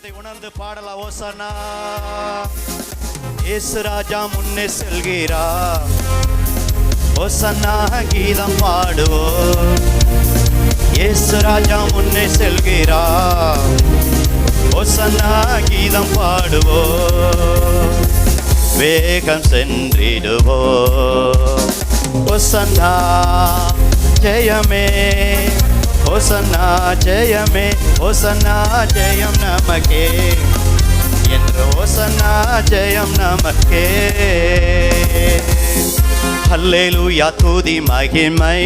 வசனத்தை உணர்ந்து பாடலாம். ஓசன்னா இயேசு ராஜா முன்னே செல்கிறா, ஓசன்னா கீதம் பாடுவோம். இயேசு ராஜா முன்னே செல்கிறா, ஓசன்னா கீதம் பாடுவோம். வேகம் சென்றிடுவோம். ஓசன்னா ஜெயமே, ஓசன்னா ஜெயமே, ஓசன்னா ஜெயம் நமக்கே என்று, ஓசன்னா ஜெயம் நமக்கே. அல்லேலூயா துதி மகிமை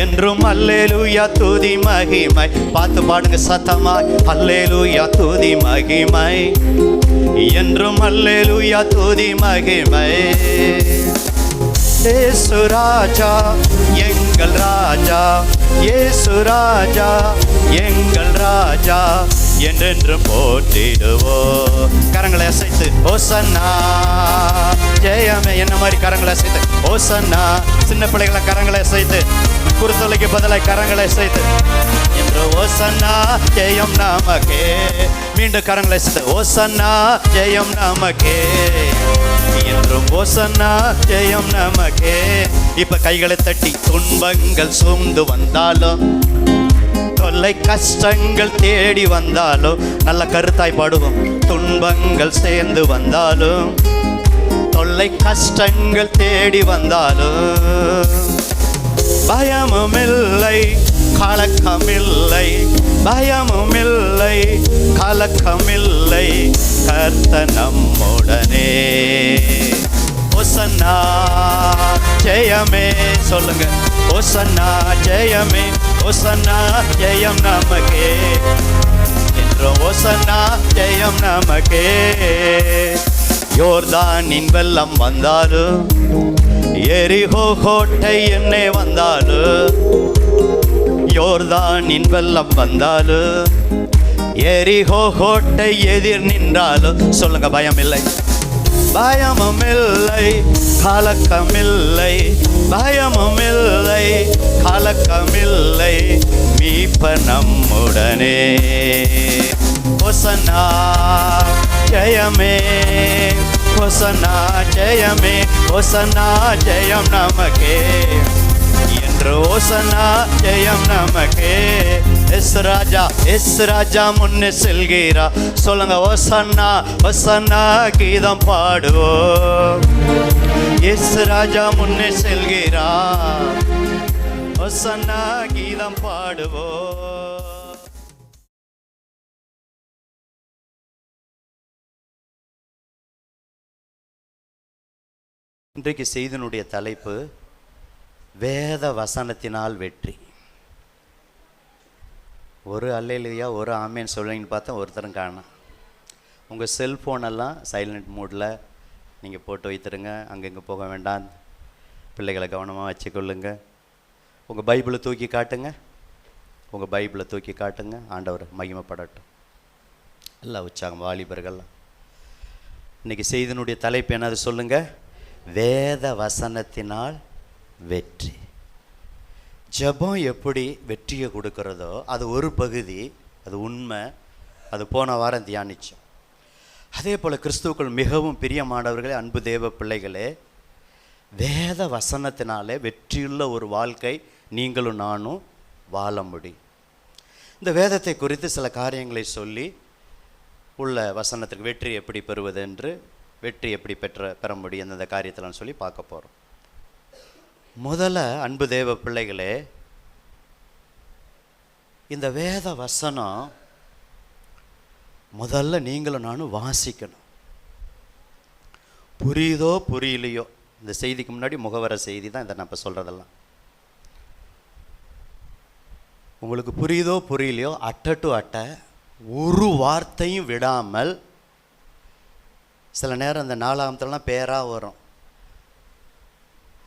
என்றும், அல்லேலூயா துதி மகிமை. பார்த்து பாடுங்க சத்தமாய். அல்லேலூயா துதி மகிமை என்றும், அல்லேலூயா துதி மகிமை. இயேசு ராஜா எங்கள் ராஜா, இயேசு ராஜா எங்கள் ராஜா என்றென்று போற்றிடுவோம். கரங்களை அசைத்து ஓசன்னா ஜெயமே, என்ன மாதிரி கரங்களை அசைத்து ஓசன்னா. சின்ன பிள்ளைகளை கரங்களை அசைத்து, குருத்தொலைக்கு பதிலாக கரங்களை அசைத்து என்று, ஓசன்னா ஜெயம் நமக்கே. மீண்டும் கரங்களை அசைத்து ஓசன்னா ஜெயம் நமக்கே என்றும், ஓசன்னா ஜெயம் நமக்கே. இப்ப கைகளை தட்டி, துன்பங்கள் சூழ்ந்து வந்தாலும், தொல்லை கஷ்டங்கள் தேடி வந்தாலும், நல்ல கருத்தாய் பாடுவோம். துன்பங்கள் சேர்ந்து வந்தாலும், தொல்லை கஷ்டங்கள் தேடி வந்தாலும், பயமும் இல்லை கலக்கமில்லை, பயமும் இல்லை கலக்கமில்லை, கர்த்தர் நம்முடனே. ஓசன்னா ஜெயமே, சொல்லுங்க ஓசன்னா ஜெயமே, ஓசன்னா ஜெயம் நமக்கே என்று, ஓசன்னா ஜெயம் நமக்கே. யோர்தானின் வெள்ளம் வந்தாலும், எரிகோ கோட்டை என்னே வந்தாலும், யோர்தானின் வெள்ளம் வந்தாலும், எரிகோ கோட்டை எதிர் நின்றாலும், சொல்லுங்க பயம் இல்லை, பயமும் இல்லை கலக்கமில்லை, பயமும் இல்லை கலக்கமில்லை, மீட்பர் நம்முடனே. ஓசன்னா ஜெயமே, ஓசன்னா ஜெயமே, ஓசன்னா ஜெயம் நமக்கே என்று, ஓசன்னா ஜெயம் நமக்கே. எஸ் ராஜா, எஸ் ராஜா முன்னே செல்கிறா, சொல்லுங்க ஓசன்னா, ஓசன்னா கீதம் பாடுவோம். எஸ் ராஜா முன்னே செல்கிறா, ஓசன்னா கீதம் பாடுவோம். இன்றைக்கு செய்தியினுடைய தலைப்பு வேத வசனத்தினால் வெற்றி. ஒரு அல்லேலூயா ஒரு ஆமேன்னு சொல்லுங்கன்னு பார்த்தா ஒருத்தரும் காணோம். உங்கள் செல்ஃபோனெல்லாம் சைலண்ட் மூடில் நீங்கள் போட்டு வைத்துருங்க, அங்கங்கே போக வேண்டாம், பிள்ளைகளை கவனமாக வச்சுக்கொள்ளுங்க. உங்கள் பைபிளை தூக்கி காட்டுங்க, உங்கள் பைபிளை தூக்கி காட்டுங்க, ஆண்டவர் மகிமைப்படட்டும். எல்லாம் உற்சாகம் வாலிபர்கள்லாம். இன்றைக்கி செய்தியினுடைய தலைப்பு என்னது சொல்லுங்கள்? வேத வசனத்தினால் வெற்றி. ஜெபம் எப்படி வெற்றியை கொடுக்கிறதோ அது ஒரு பகுதி, அது உண்மை, அது போன வாரம் தியானித்தோம். அதே போல் கிறிஸ்துவுக்குள் மிகவும் பிரியமானவர்களே, அன்பு தேவ பிள்ளைகளே, வேத வசனத்தினாலே வெற்றியுள்ள ஒரு வாழ்க்கை நீங்களும் நானும் வாழ முடியும். இந்த வேதத்தை குறித்து சில காரியங்களை சொல்லி உள்ள வசனத்துக்கு வெற்றி எப்படி பெறுவது என்று, வெற்றி எப்படி பெற முடியும் அந்த காரியத்தில் சொல்லி பார்க்க போகிறோம். முதல்ல அன்பு தேவ பிள்ளைகளே, இந்த வேத வசனம் முதல்ல நீங்களும் நானும் வாசிக்கணும். புரியுதோ புரியலையோ, இந்த செய்திக்கு முன்னாடி முகவர செய்தி தான் இதை நான் இப்போ சொல்கிறதெல்லாம். உங்களுக்கு புரியுதோ புரியலையோ, அட்டை டு அட்டை ஒரு வார்த்தையும் விடாமல், சில நேரம் இந்த நாலாமத்துலலாம் பேராக வரும்,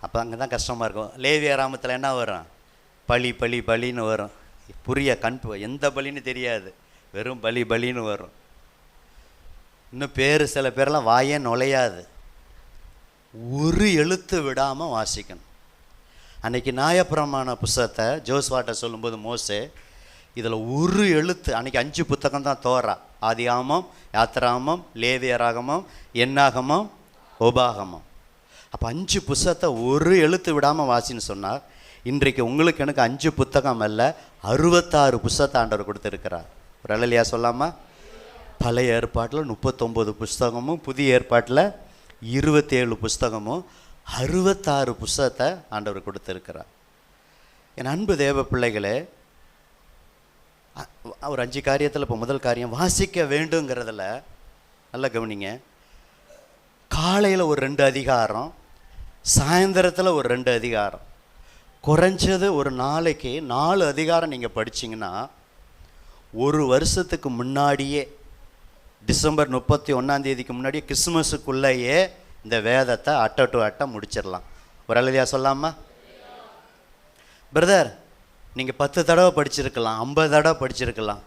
அப்போ அங்கே தான் கஷ்டமாக இருக்கும். லேவியராமத்தில் என்ன வரும்? பலி பலி பலின்னு வரும். புரிய எந்த பலின்னு தெரியாது, வெறும் பலி பலின்னு வரும். இன்னும் சில பேரெல்லாம் வாயே நுழையாது. ஒரு எழுத்து விடாமல் வாசிக்கணும். அன்றைக்கி நியாயப்பிரமாண புஸ்தகத்தை ஜோஸ்வாட்ட சொல்லும்போது, மோசே இதில் ஒரு எழுத்து, அன்றைக்கி 5 புத்தகம் தான் தோறா. ஆதியாகமம், யாத்திராகமம், லேவியராகமம், என்னாகமம், உபாகமம். அப்போ 5 புத்தகத்தை ஒரு எழுத்து விடாமல் வாசின்னு சொன்னார். இன்றைக்கு உங்களுக்கு எனக்கு 5 புத்தகம் அல்ல, 66 புத்தகத்தை ஆண்டவர் கொடுத்துருக்கிறார். ஒரு அல்லையா சொல்லாமா? பழைய ஏற்பாட்டில் 39 புஸ்தகமும், புதிய ஏற்பாட்டில் 27 புஸ்தகமும், 66 புஸ்தகத்தை ஆண்டவர் கொடுத்துருக்கிறார். என் அன்பு தேவ பிள்ளைகளே, ஒரு 5 காரியத்தில் இப்போ முதல் காரியம் வாசிக்க வேண்டுங்கிறதுல நல்லா கவனிங்க. காலையில் ஒரு 2 அதிகாரம், சாயந்தரத்தில் ஒரு 2 அதிகாரம், குறைஞ்சது ஒரு நாளைக்கு 4 அதிகாரம் நீங்கள் படிச்சிங்கன்னா ஒரு வருஷத்துக்கு முன்னாடியே, டிசம்பர் 31 முன்னாடியே, கிறிஸ்துமஸுக்குள்ளேயே இந்த வேதத்தை அட்டை டு அட்டை முடிச்சிடலாம். ஒரு அழகியா சொல்லாமா? பிரதர், நீங்கள் 10 தடவை படிச்சிருக்கலாம், 50 தடவை படிச்சிருக்கலாம்,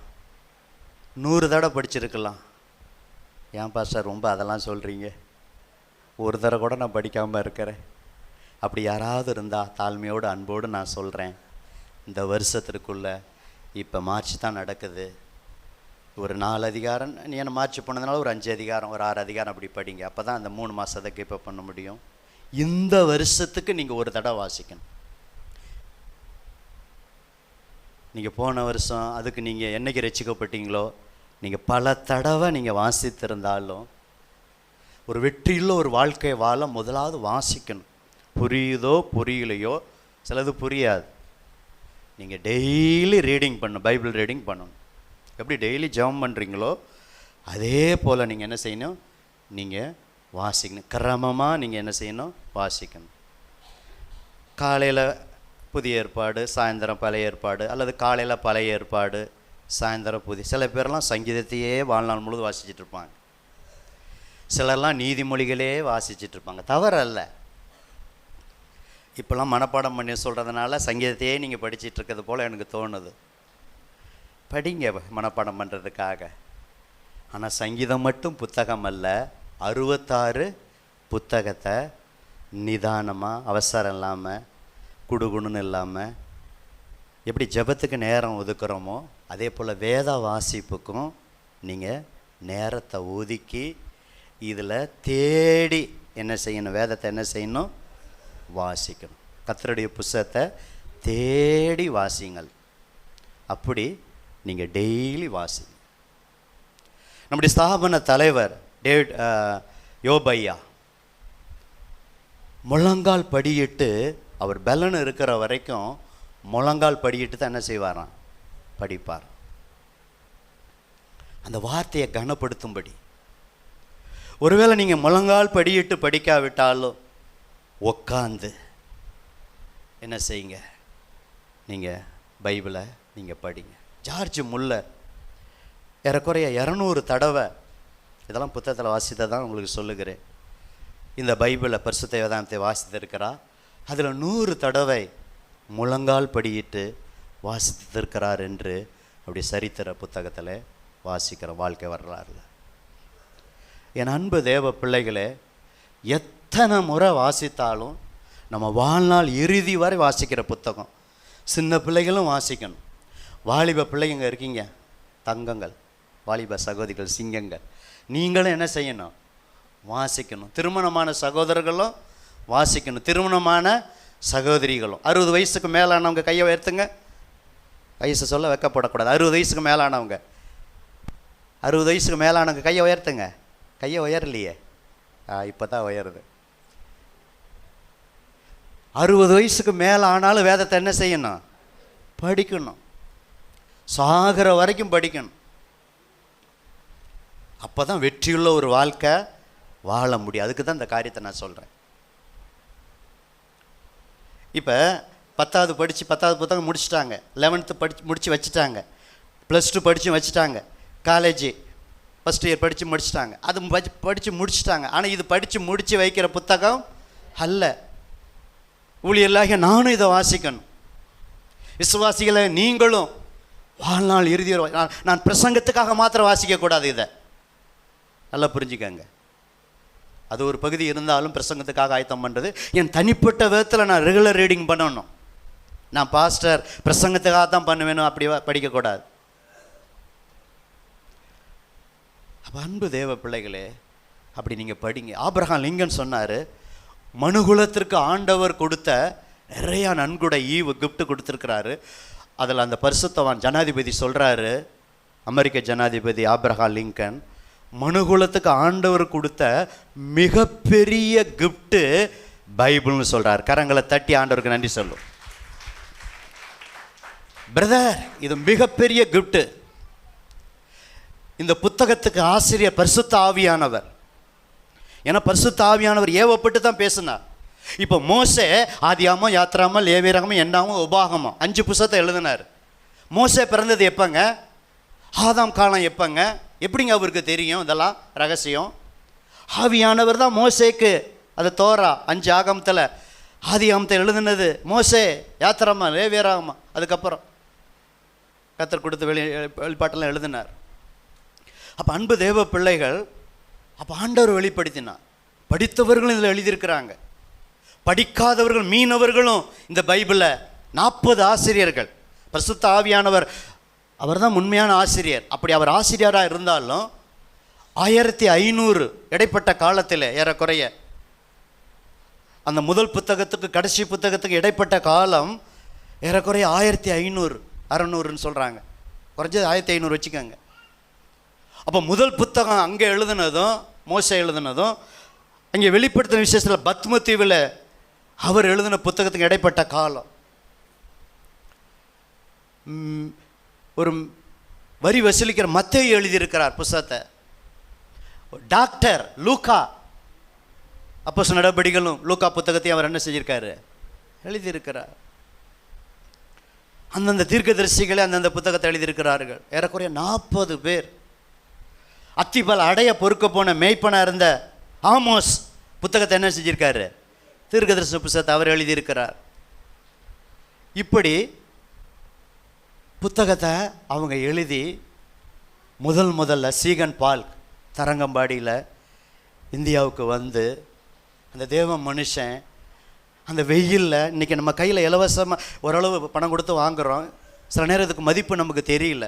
100 தடவை படிச்சிருக்கலாம். ஏன் பாஸ்டர் ரொம்ப அதெல்லாம் சொல்கிறீங்க? ஒரு தடவை கூட நான் படிக்காமல் இருக்கிறேன். அப்படி யாராவது இருந்தால் தாழ்மையோடு அன்போடு நான் சொல்கிறேன், இந்த வருஷத்திற்குள்ளே இப்போ மார்ச் தான் நடக்குது, ஒரு 4 அதிகாரம், நீ என்ன மார்ச் போனதுனால ஒரு 5 அதிகாரம், ஒரு 6 அதிகாரம் அப்படி படிங்க. அப்போ தான் அந்த 3 மாதத்தை கீப் அப் பண்ண முடியும். இந்த வருஷத்துக்கு நீங்கள் ஒரு தடவை வாசிக்கணும். நீங்கள் போன வருஷம் அதுக்கு நீங்கள் என்றைக்கு ரட்சிக்கப்பட்டீங்களோ, நீங்கள் பல தடவை நீங்கள் வாசித்திருந்தாலும் ஒரு வெற்றியுள்ள ஒரு வாழ்க்கை வாழ முதலாவது வாசிக்கணும். புரியுதோ புரியலையோ, சிலது புரியாது, நீங்கள் டெய்லி ரீடிங் பண்ணணும், பைபிள் ரீடிங் பண்ணணும். எப்படி டெய்லி ஜெபம் பண்ணுறீங்களோ அதே போல் நீங்கள் என்ன செய்யணும், நீங்கள் வாசிக்கணும். கிரமமாக நீங்கள் என்ன செய்யணும், வாசிக்கணும். காலையில் புதிய ஏற்பாடு, சாயந்தரம் பழைய ஏற்பாடு, அல்லது காலையில் பழைய ஏற்பாடு, சாயந்தரம் புதிய. சில பேரெல்லாம் சங்கீதத்தையே வாழ்நாள் முழுவதும் வாசிச்சுட்டு இருப்பாங்க. சிலர்லாம் நீதிமொழிகளே வாசிச்சுட்டு இருப்பாங்க. தவறல்ல. இப்போல்லாம் மனப்பாடம் பண்ணி சொல்கிறதுனால சங்கீதத்தையே நீங்கள் படிச்சுட்டு இருக்கிறது போல் எனக்கு தோணுது. படிங்க மனப்பாடம் பண்ணுறதுக்காக. ஆனால் சங்கீதம் மட்டும் புத்தகம் அல்ல, 66 புத்தகத்தை நிதானமாக, அவசரம் இல்லாமல், குடுகுடுன்னு இல்லாமல், எப்படி ஜெபத்துக்கு நேரம் ஒதுக்குறோமோ அதே போல் வேத வாசிப்புக்கும் நீங்கள் நேரத்தை ஒதுக்கி இதில் தேடி என்ன செய்யணும், வேதத்தை என்ன செய்யணும், வாசிக்கணும். கர்த்தருடைய புத்தகத்தை தேடி வாசிங்கள். அப்படி நீங்கள் டெய்லி வாசிங்க. நம்முடைய ஸ்தாபன தலைவர் டேவிட் யோபையா முழங்கால் படியிட்டு, அவர் பலன் இருக்கிற வரைக்கும் முழங்கால் படியிட்டு தான் என்ன செய்வாராம், படிப்பார். அந்த வார்த்தையை கனப்படுத்தும்படி. ஒருவேளை நீங்கள் முழங்கால் படியிட்டு படிக்காவிட்டாலும் உட்காந்து என்ன செய்யுங்க, நீங்கள் பைபிளை நீங்கள் படிங்க. ஜார்ஜ் முல்லர் ஏறக்குறைய 200 தடவை, இதெல்லாம் புத்தகத்தில் வாசித்தை தான் உங்களுக்கு சொல்லுகிறேன், இந்த பைபிளை பரிசுத்த வேதாந்தத்தை வாசித்திருக்கிறார். அதில் 100 தடவை முழங்கால் படியிட்டு வாசித்திருக்கிறார் என்று அப்படி சரித்திர புத்தகத்தில் வாசிக்கிற வாழ்க்கை வரலாறுல. என் அன்பு தேவ பிள்ளைகளே, எத்தனை முறை வாசித்தாலும் நம்ம வாழ்நாள் இறுதி வரை வாசிக்கிற புத்தகம். சின்ன பிள்ளைகளும் வாசிக்கணும். வாலிப பிள்ளைங்க இருக்கீங்க, தங்கங்கள், வாலிப சகோதரிகள், சிங்கங்கள், நீங்களும் என்ன செய்யணும், வாசிக்கணும். திருமணமான சகோதரர்களும் வாசிக்கணும், திருமணமான சகோதரிகளும். 60 வயசுக்கு மேலானவங்க கையை உயர்த்துங்க. வயசு சொல்ல வெக்கப்படக்கூடாது. 60 வயசுக்கு மேலானவங்க, 60 வயசுக்கு மேலானவங்க கையை உயர்த்துங்க. கையை உயரலையே, இப்போ தான் உயருது. 60 வயசுக்கு மேலே ஆனாலும் வேதத்தை என்ன செய்யணும், படிக்கணும். சாகிற வரைக்கும் படிக்கணும். அப்போ தான் வெற்றியுள்ள ஒரு வாழ்க்கை வாழ முடியும். அதுக்கு தான் இந்த காரியத்தை நான் சொல்கிறேன். இப்போ 10வது படித்து 10வது புத்தகம் முடிச்சுட்டாங்க, 11th முடித்து வச்சுட்டாங்க, +2 படித்து வச்சுட்டாங்க, காலேஜ் ஃபஸ்ட் இயர் படித்து முடிச்சுட்டாங்க, அது படித்து முடிச்சுட்டாங்க. ஆனால் இது படித்து முடித்து வைக்கிற புத்தகம் அல்ல. ஊழியர்களாகிய நானும் இதை வாசிக்கணும். விசுவாசிகளை நீங்களும் வாழ்நாள் இறுதி நான் பிரசங்கத்துக்காக மாத்திரம் வாசிக்கக்கூடாது. இதை நல்லா புரிஞ்சுக்கங்க. அது ஒரு பகுதி இருந்தாலும் பிரசங்கத்துக்காக ஆயத்தம் பண்ணுறது. என் தனிப்பட்ட விதத்தில் நான் ரெகுலர் ரீடிங் பண்ணணும். நான் பாஸ்டர் பிரசங்கத்துக்காக தான் பண்ணுவேணும் அப்படி படிக்கக்கூடாது. அப்போ அன்பு தேவ பிள்ளைகளே, அப்படி நீங்கள் படிங்க. ஆபிரகாம் லிங்கன் சொன்னார், மனுகுலத்திற்கு ஆண்டவர் கொடுத்த நிறையா நன்கொடை ஈவு கிஃப்ட் கொடுத்துருக்கிறாரு. அதில் அந்த பரிசுத்தவான் ஜனாதிபதி சொல்கிறாரு, அமெரிக்க ஜனாதிபதி ஆபிரகாம் லிங்கன், மனுகுலத்துக்கு ஆண்டவர் கொடுத்த மிகப்பெரிய கிஃப்ட்டு பைபிள்னு சொல்கிறார். கரங்களை தட்டி ஆண்டவருக்கு நன்றி சொல்லும். பிரதர், இது மிகப்பெரிய கிஃப்ட்டு. இந்த புத்தகத்துக்கு ஆசிரியர் பரிசுத்த ஆவியானவர். ஏன்னா பரிசுத்த ஆவியானவர் ஏவப்பட்டு தான் பேசினார். இப்போ மோசே ஆதியாகமம், யாத்திராகமம், லேவியராகமம், என்னாகமம், உபாகமம் 5 புத்தகத்தை எழுதினார். மோசே பிறந்தது எப்பங்க? ஆதாம் காலம் எப்பங்க? எப்படிங்க அவருக்கு தெரியும்? இதெல்லாம் ரகசியம். ஆவியானவர் தான் மோசேக்கு அது தோரா 5 ஆகமத்தில் ஆதியாகமத்தை எழுதுனது மோசே, யாத்திராகமம், லேவியராகமம், அதுக்கப்புறம் கர்த்தர் கொடுத்த வெளிப்பாட்டெல்லாம் எழுதினார். அப்போ அன்பு தேவ பிள்ளைகள், அப்போ ஆண்டவர் வெளிப்படுத்தினார். படித்தவர்களும் இதில் எழுதியிருக்கிறாங்க, படிக்காதவர்கள் மீனவர்களும் இந்த பைபிளில் 40 ஆசிரியர்கள். பரிசுத்த ஆவியானவர் அவர் தான் உண்மையான ஆசிரியர். அப்படி அவர் ஆசிரியராக இருந்தாலும் 1500 இடைப்பட்ட காலத்தில் ஏறக்குறைய அந்த முதல் புத்தகத்துக்கு கடைசி புத்தகத்துக்கு இடைப்பட்ட காலம் ஏறக்குறைய 1500 600ன்னு சொல்கிறாங்க, குறைஞ்சது 1500 வச்சுக்கோங்க. அப்போ முதல் புத்தகம் அங்கே எழுதுனதும் மோசே எழுதுனதும் அங்கே வெளிப்படுத்தின விசேஷத்தில் பத்ம தீவில் அவர் எழுதின புத்தகத்துக்கு இடைப்பட்ட காலம். ஒரு வரி வசூலிக்கிற மத்தேயு எழுதியிருக்கிறார் புத்தகத்தை. டாக்டர் லூக்கா அப்போஸ்தலர் நடபடிகளும் லூக்கா புத்தகத்தையும் அவர் என்ன செஞ்சிருக்காரு? எழுதியிருக்கிறார். அந்தந்த தீர்க்கதரிசிகளே அந்தந்த புத்தகத்தை எழுதியிருக்கிறார்கள். ஏறக்குறைய 40 பேர். அத்திபல் அடைய பொறுக்க போன மேய்ப்பனாக இருந்த ஆமோஸ் புத்தகத்தை என்ன செஞ்சிருக்காரு? தீர்க்கதரிசி புத்தகத்தை அவர் எழுதியிருக்கிறார். இப்படி புத்தகத்தை அவங்க எழுதி முதல்ல சீகன் பால் தரங்கம்பாடியில் இந்தியாவுக்கு வந்து அந்த தேவ மனுஷன் அந்த வெயிலில், இன்றைக்கி நம்ம கையில் இலவசமாக ஓரளவு பணம் கொடுத்து வாங்குகிறோம், சில நேரம் இதுக்கு மதிப்பு நமக்கு தெரியல.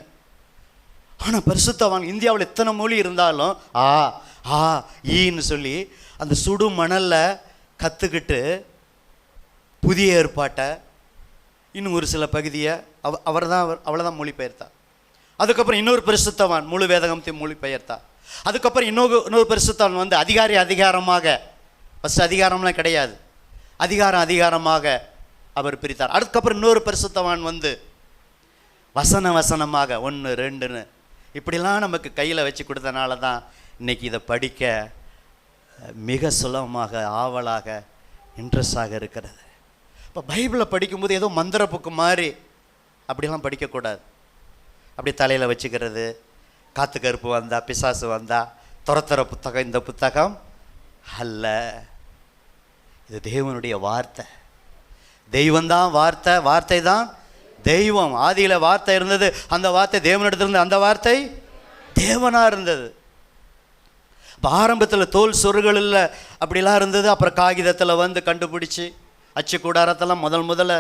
ஆனால் பரிசுத்தவான் இந்தியாவில் எத்தனை மொழி இருந்தாலும் ஈன்னு சொல்லி அந்த சுடு மணலில் கற்றுக்கிட்டு புதிய ஏற்பாட்டை இன்னும் ஒரு சில பகுதியை அவ்வளோதான் மொழிபெயர்த்தார். அதுக்கப்புறம் இன்னொரு பரிசுத்தவான் முழு வேதகத்தையும் மொழிபெயர்த்தார். அதுக்கப்புறம் இன்னொரு பரிசுத்தவான் வந்து அதிகாரமாக, ஃபஸ்ட் அதிகாரம்லாம் கிடையாது, அதிகாரமாக அவர் பிரித்தார். அதுக்கப்புறம் இன்னொரு பரிசுத்தவான் வந்து வசனமாக 1 2ன்னு இப்படிலாம் நமக்கு கையில் வச்சு கொடுத்தனால தான் இன்றைக்கி இதை படிக்க மிக சுலபமாக, ஆவலாக, இன்ட்ரெஸ்டாக இருக்கிறது. இப்போ பைபிளை படிக்கும்போது ஏதோ மந்திர புக்கு மாதிரி அப்படிலாம் படிக்கக்கூடாது. அப்படி தலையில் வச்சுக்கிறது, காத்து கருப்பு வந்தா, பிசாசு வந்தா துரத்துற புத்தகம் இந்த புத்தகம் அல்ல. இது தேவனுடைய வார்த்தை. தெய்வந்தான் வார்த்தை, வார்த்தை தான் தெய்வம். ஆதியில் வார்த்தை இருந்தது, அந்த வார்த்தை தேவனிடத்திலிருந்து, அந்த வார்த்தை தேவனாக இருந்தது. இப்போ ஆரம்பத்தில் தோல் சொருகளில் அப்படிலாம் இருந்தது. அப்புறம் காகிதத்தில் வந்து கண்டுபிடிச்சி அச்சு கூடாரத்தெல்லாம் முதல்ல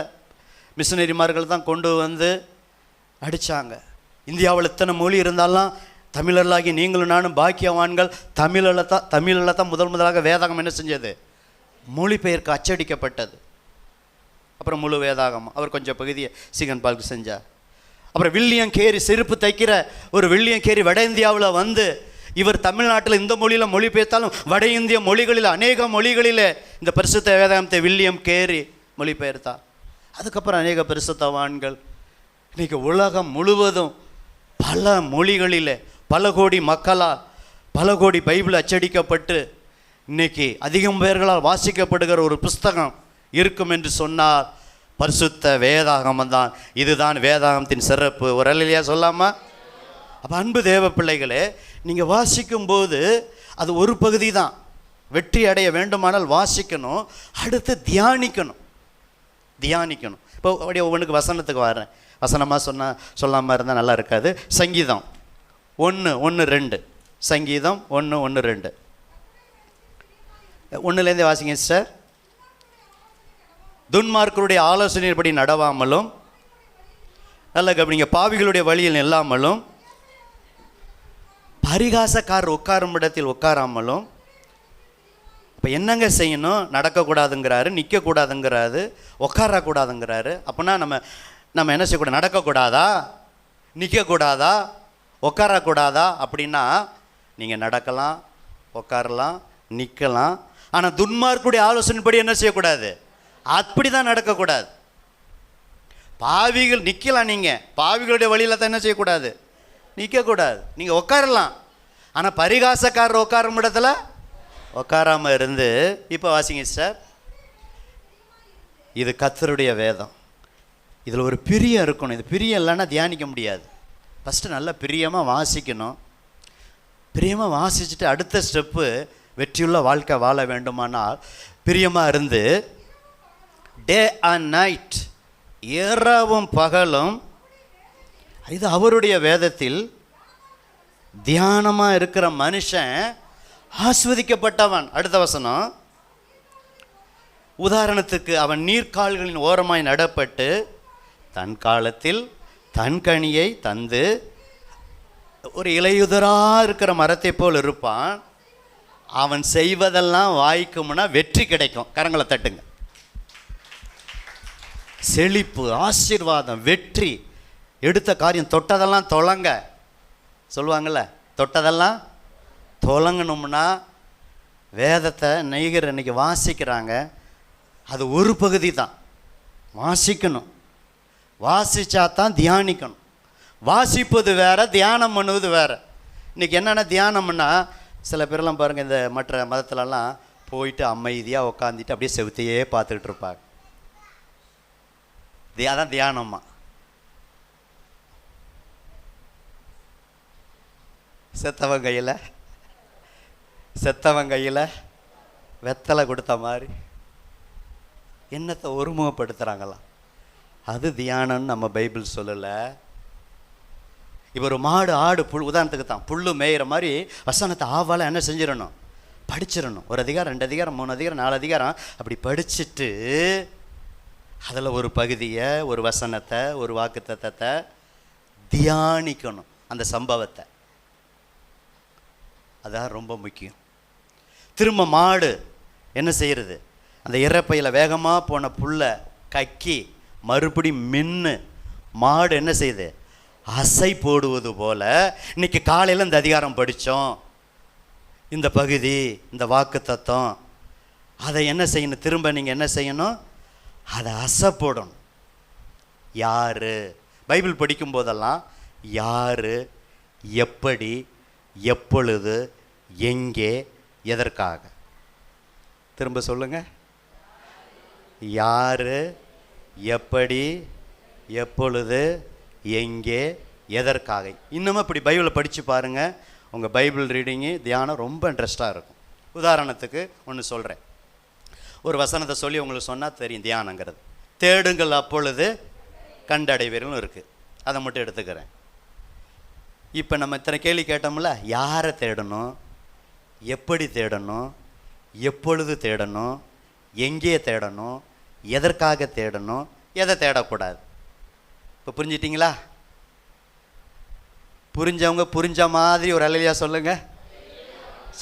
மிஷினரிமார்கள் தான் கொண்டு வந்து அடித்தாங்க. இந்தியாவில் இத்தனை மொழி இருந்தாலும் தமிழர்களாகி நீங்களும் நானும் பாக்கியவான்கள். தமிழில் தான் முதலாக வேதாகம் என்ன செஞ்சது? மொழிபெயர்க்க அச்சடிக்கப்பட்டது. அப்புறம் முழு வேதாகம் அவர் கொஞ்சம் பகுதியை சீகன் பால்க்கு செஞ்சார். அப்புறம் வில்லியம் கேரி, செருப்பு தைக்கிற ஒரு வில்லியம் கேரி வட இந்தியாவில் வந்து இவர் தமிழ்நாட்டில் இந்த மொழியில் மொழிபெயர்த்தாலும் வட இந்திய மொழிகளில் அநேக மொழிகளில் இந்த பரிசுத்த வேதாகத்தை வில்லியம் கேரி மொழிபெயர்த்தார். அதுக்கப்புறம் அநேக பரிசுத்தவான்கள் இன்றைக்கி உலகம் முழுவதும் பல மொழிகளில் பல கோடி மக்களால் பல கோடி பைபிள் அச்சடிக்கப்பட்டு இன்றைக்கி அதிகம் பேர்களால் வாசிக்கப்படுகிற ஒரு புஸ்தகம் இருக்கும் என்று சொன்னால் பரிசுத்த வேதாகமம் தான். இதுதான் வேதாகமத்தின் சிறப்பு. ஒரு அல்லையா சொல்லாமா? அப்போ அன்பு தேவ பிள்ளைகளே, நீங்கள் வாசிக்கும்போது அது ஒரு பகுதி தான். வெற்றி அடைய வேண்டுமானால் வாசிக்கணும், அடுத்து தியானிக்கணும். இப்போ அப்படியே ஒவ்வொன்றுக்கு வசனத்துக்கு வரேன். வசனமாக சொல்லாமல் இருந்தால் நல்லா இருக்காது. சங்கீதம் 1:1-2. சங்கீதம் 1:1-2. 1லேருந்தே வாசிங்க சார். துன்மார்க்கருடைய ஆலோசனையின்படி நடவாமலும், நல்ல கவனிங்க, பாவிகளுடைய வழியில் நில்லாமலும், பரிகாசக்காரர் உட்காரும் இடத்தில் உட்காராமலும். இப்போ என்னங்க செய்யணும்? நடக்கக்கூடாதுங்கிறாரு, நிற்கக்கூடாதுங்கிறாரு, உட்காரக்கூடாதுங்கிறாரு. அப்படின்னா நம்ம என்ன செய்யக்கூடாது? நடக்கக்கூடாதா, நிற்கக்கூடாதா, உட்காரக்கூடாதா? அப்படின்னா நீங்கள் நடக்கலாம், உட்காரலாம், நிற்கலாம். ஆனால் துன்மார்க்குடைய ஆலோசனைப்படி என்ன செய்யக்கூடாது? அப்படி தான் நடக்கக்கூடாது. பாவிகள் நிற்கலாம், நீங்கள் பாவிகளுடைய வழியில் தான் என்ன செய்யக்கூடாது? நிற்கக்கூடாது. நீங்கள் உட்காரலாம், ஆனால் பரிகாசக்காரர் உட்காரும் இடத்துல உட்காராமல் இருந்து. இப்போ வாசிங்க சார். இது கர்த்தருடைய வேதம். இதில் ஒரு பிரியம் இருக்கணும். இது பிரியம் இல்லைன்னா தியானிக்க முடியாது. ஃபஸ்ட்டு நல்லா பிரியமாக வாசிக்கணும். பிரியமாக வாசிச்சுட்டு அடுத்த ஸ்டெப்பு வெற்றியுள்ள வாழ்க்கை வாழ வேண்டுமானால் பிரியமாக இருந்து டே அண்ட் நைட், இரவும் பகலும் இது அவருடைய வேதத்தில் தியானமாக இருக்கிற மனுஷன் ஆஸ்வதிக்கப்பட்டவன். அடுத்த வசனம், உதாரணத்துக்கு அவன் நீர்க்கால்களின் ஓரமாய் நடப்பட்டு தன் காலத்தில் தன் கனியை தந்து ஒரு இலையுதராக இருக்கிற மரத்தை போல் இருப்பான். அவன் செய்வதெல்லாம் வாய்க்கும்னா வெற்றி கிடைக்கும். கரங்களை தட்டுங்க. செழிப்பு, ஆசீர்வாதம், வெற்றி. எடுத்த காரியம் தொட்டதெல்லாம் தொலங்க சொல்லுவாங்கள்ல, தொட்டதெல்லாம் தொலங்கணும்னா வேதத்தை நெய்கர் இன்னைக்கு வாசிக்கிறாங்க. அது ஒரு பகுதி தான். வாசிக்கணும், வாசித்தா தான் தியானிக்கணும். வாசிப்பது வேற, தியானம் பண்ணுவது வேற. இன்றைக்கி என்னென்ன தியானம்னா, சில பேரெல்லாம் பாருங்கள், இந்த மற்ற மதத்துலலாம் போயிட்டு அமைதியாக உட்காந்துட்டு அப்படியே செவுத்தையே பார்த்துக்கிட்டு இருப்பாங்க. அதான் தியானம்மா. செத்தவன் கையில் வெத்தலை கொடுத்த மாதிரி என்னத்தை ஒருமுகப்படுத்துகிறாங்களாம். அது தியானம்னு நம்ம பைபிள் சொல்லலை. இப்போ ஒரு மாடு, ஆடு, புல், உதாரணத்துக்கு தான் புல்லு மேயிற மாதிரி வசனத்தை ஆவால் என்ன செஞ்சிடணும்? படிச்சிடணும். ஒரு அதிகாரம், 2 அதிகாரம், 3 அதிகாரம், 4 அதிகாரம் அப்படி படிச்சுட்டு அதில் ஒரு பகுதியை, ஒரு வசனத்தை, ஒரு வாக்குத்தத்தத்தை தியானிக்கணும். அந்த சம்பவத்தை, அதான் ரொம்ப முக்கியம். திரும்ப மாடு என்ன செய்கிறது? அந்த இறப்பையில் வேகமாக போன புல்லை கக்கி மறுபடி மின்னு மாடு என்ன செய்யுது? அசை போடுவது போல் இன்னைக்கு காலையில் இந்த அதிகாரம் படித்தோம், இந்த பகுதி, இந்த வாக்கு தத்துவம், அதை என்ன செய்யணும்? திரும்ப நீங்கள் என்ன செய்யணும்? அதை அசை போடணும். யார்? பைபிள் படிக்கும் போதெல்லாம் யார், எப்படி, எப்பொழுது, எங்கே, எதற்காக? திரும்ப சொல்லுங்க. யார், எப்படி, எப்பொழுது, எங்கே, எதற்காக? இன்னமும் இப்படி பைபிளை படித்து பாருங்கள். உங்கள் பைபிள் ரீடிங்கு, தியானம் ரொம்ப இன்ட்ரெஸ்டாக இருக்கும். உதாரணத்துக்கு ஒன்று சொல்கிறேன். ஒரு வசனத்தை சொல்லி உங்களுக்கு சொன்னால் தெரியும் தியானங்கிறது. தேடுங்கள் அப்பொழுது கண்டடைவீர்கள்னு இருக்குது. அதை மட்டும் எடுத்துக்கிறேன். இப்போ நம்ம இத்தனை கேள்வி கேட்டோம்ல, யாரை தேடணும், எப்படி தேடணும், எப்பொழுது தேடணும், எங்கே தேடணும், எதற்காக தேடணும், எதை தேடக்கூடாது? இப்போ புரிஞ்சிட்டிங்களா? புரிஞ்சவங்க புரிஞ்ச மாதிரி ஒரு அல்லேலூயா சொல்லுங்க.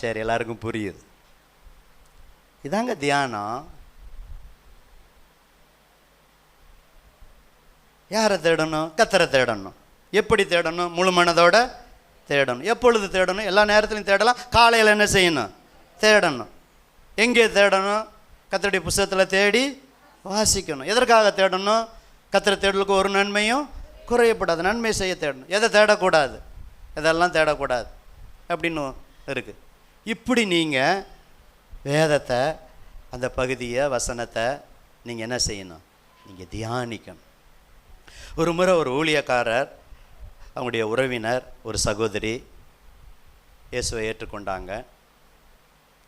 சரி, எல்லாருக்கும் புரியுது. இதாங்க தியானம். யாரை தேடணும்? கர்த்தரை தேடணும். எப்படி தேடணும்? முழு மனதோட தேடணும். எப்பொழுது தேடணும்? எல்லா நேரத்திலையும் தேடலாம். காலையில் என்ன செய்யணும்? தேடணும். எங்கே தேடணும்? கர்த்தருடைய புத்தகத்தில் தேடி வாசிக்கணும். எதற்காக தேடணும்? கர்த்தரை தேடலுக்கு ஒரு நன்மையும் குறையப்படாது. நன்மை செய்ய தேடணும். எதை தேடக்கூடாது? எதெல்லாம் தேடக்கூடாது அப்படின்னு இருக்குது. இப்படி நீங்கள் வேதத்தை, அந்த பகுதியை, வசனத்தை நீங்கள் என்ன செய்யணும்? நீங்கள் தியானிக்கணும். ஒரு முறை ஒரு ஊழியக்காரர், அவங்களுடைய உறவினர், ஒரு சகோதரி இயேசுவை ஏற்றுக்கொண்டாங்க.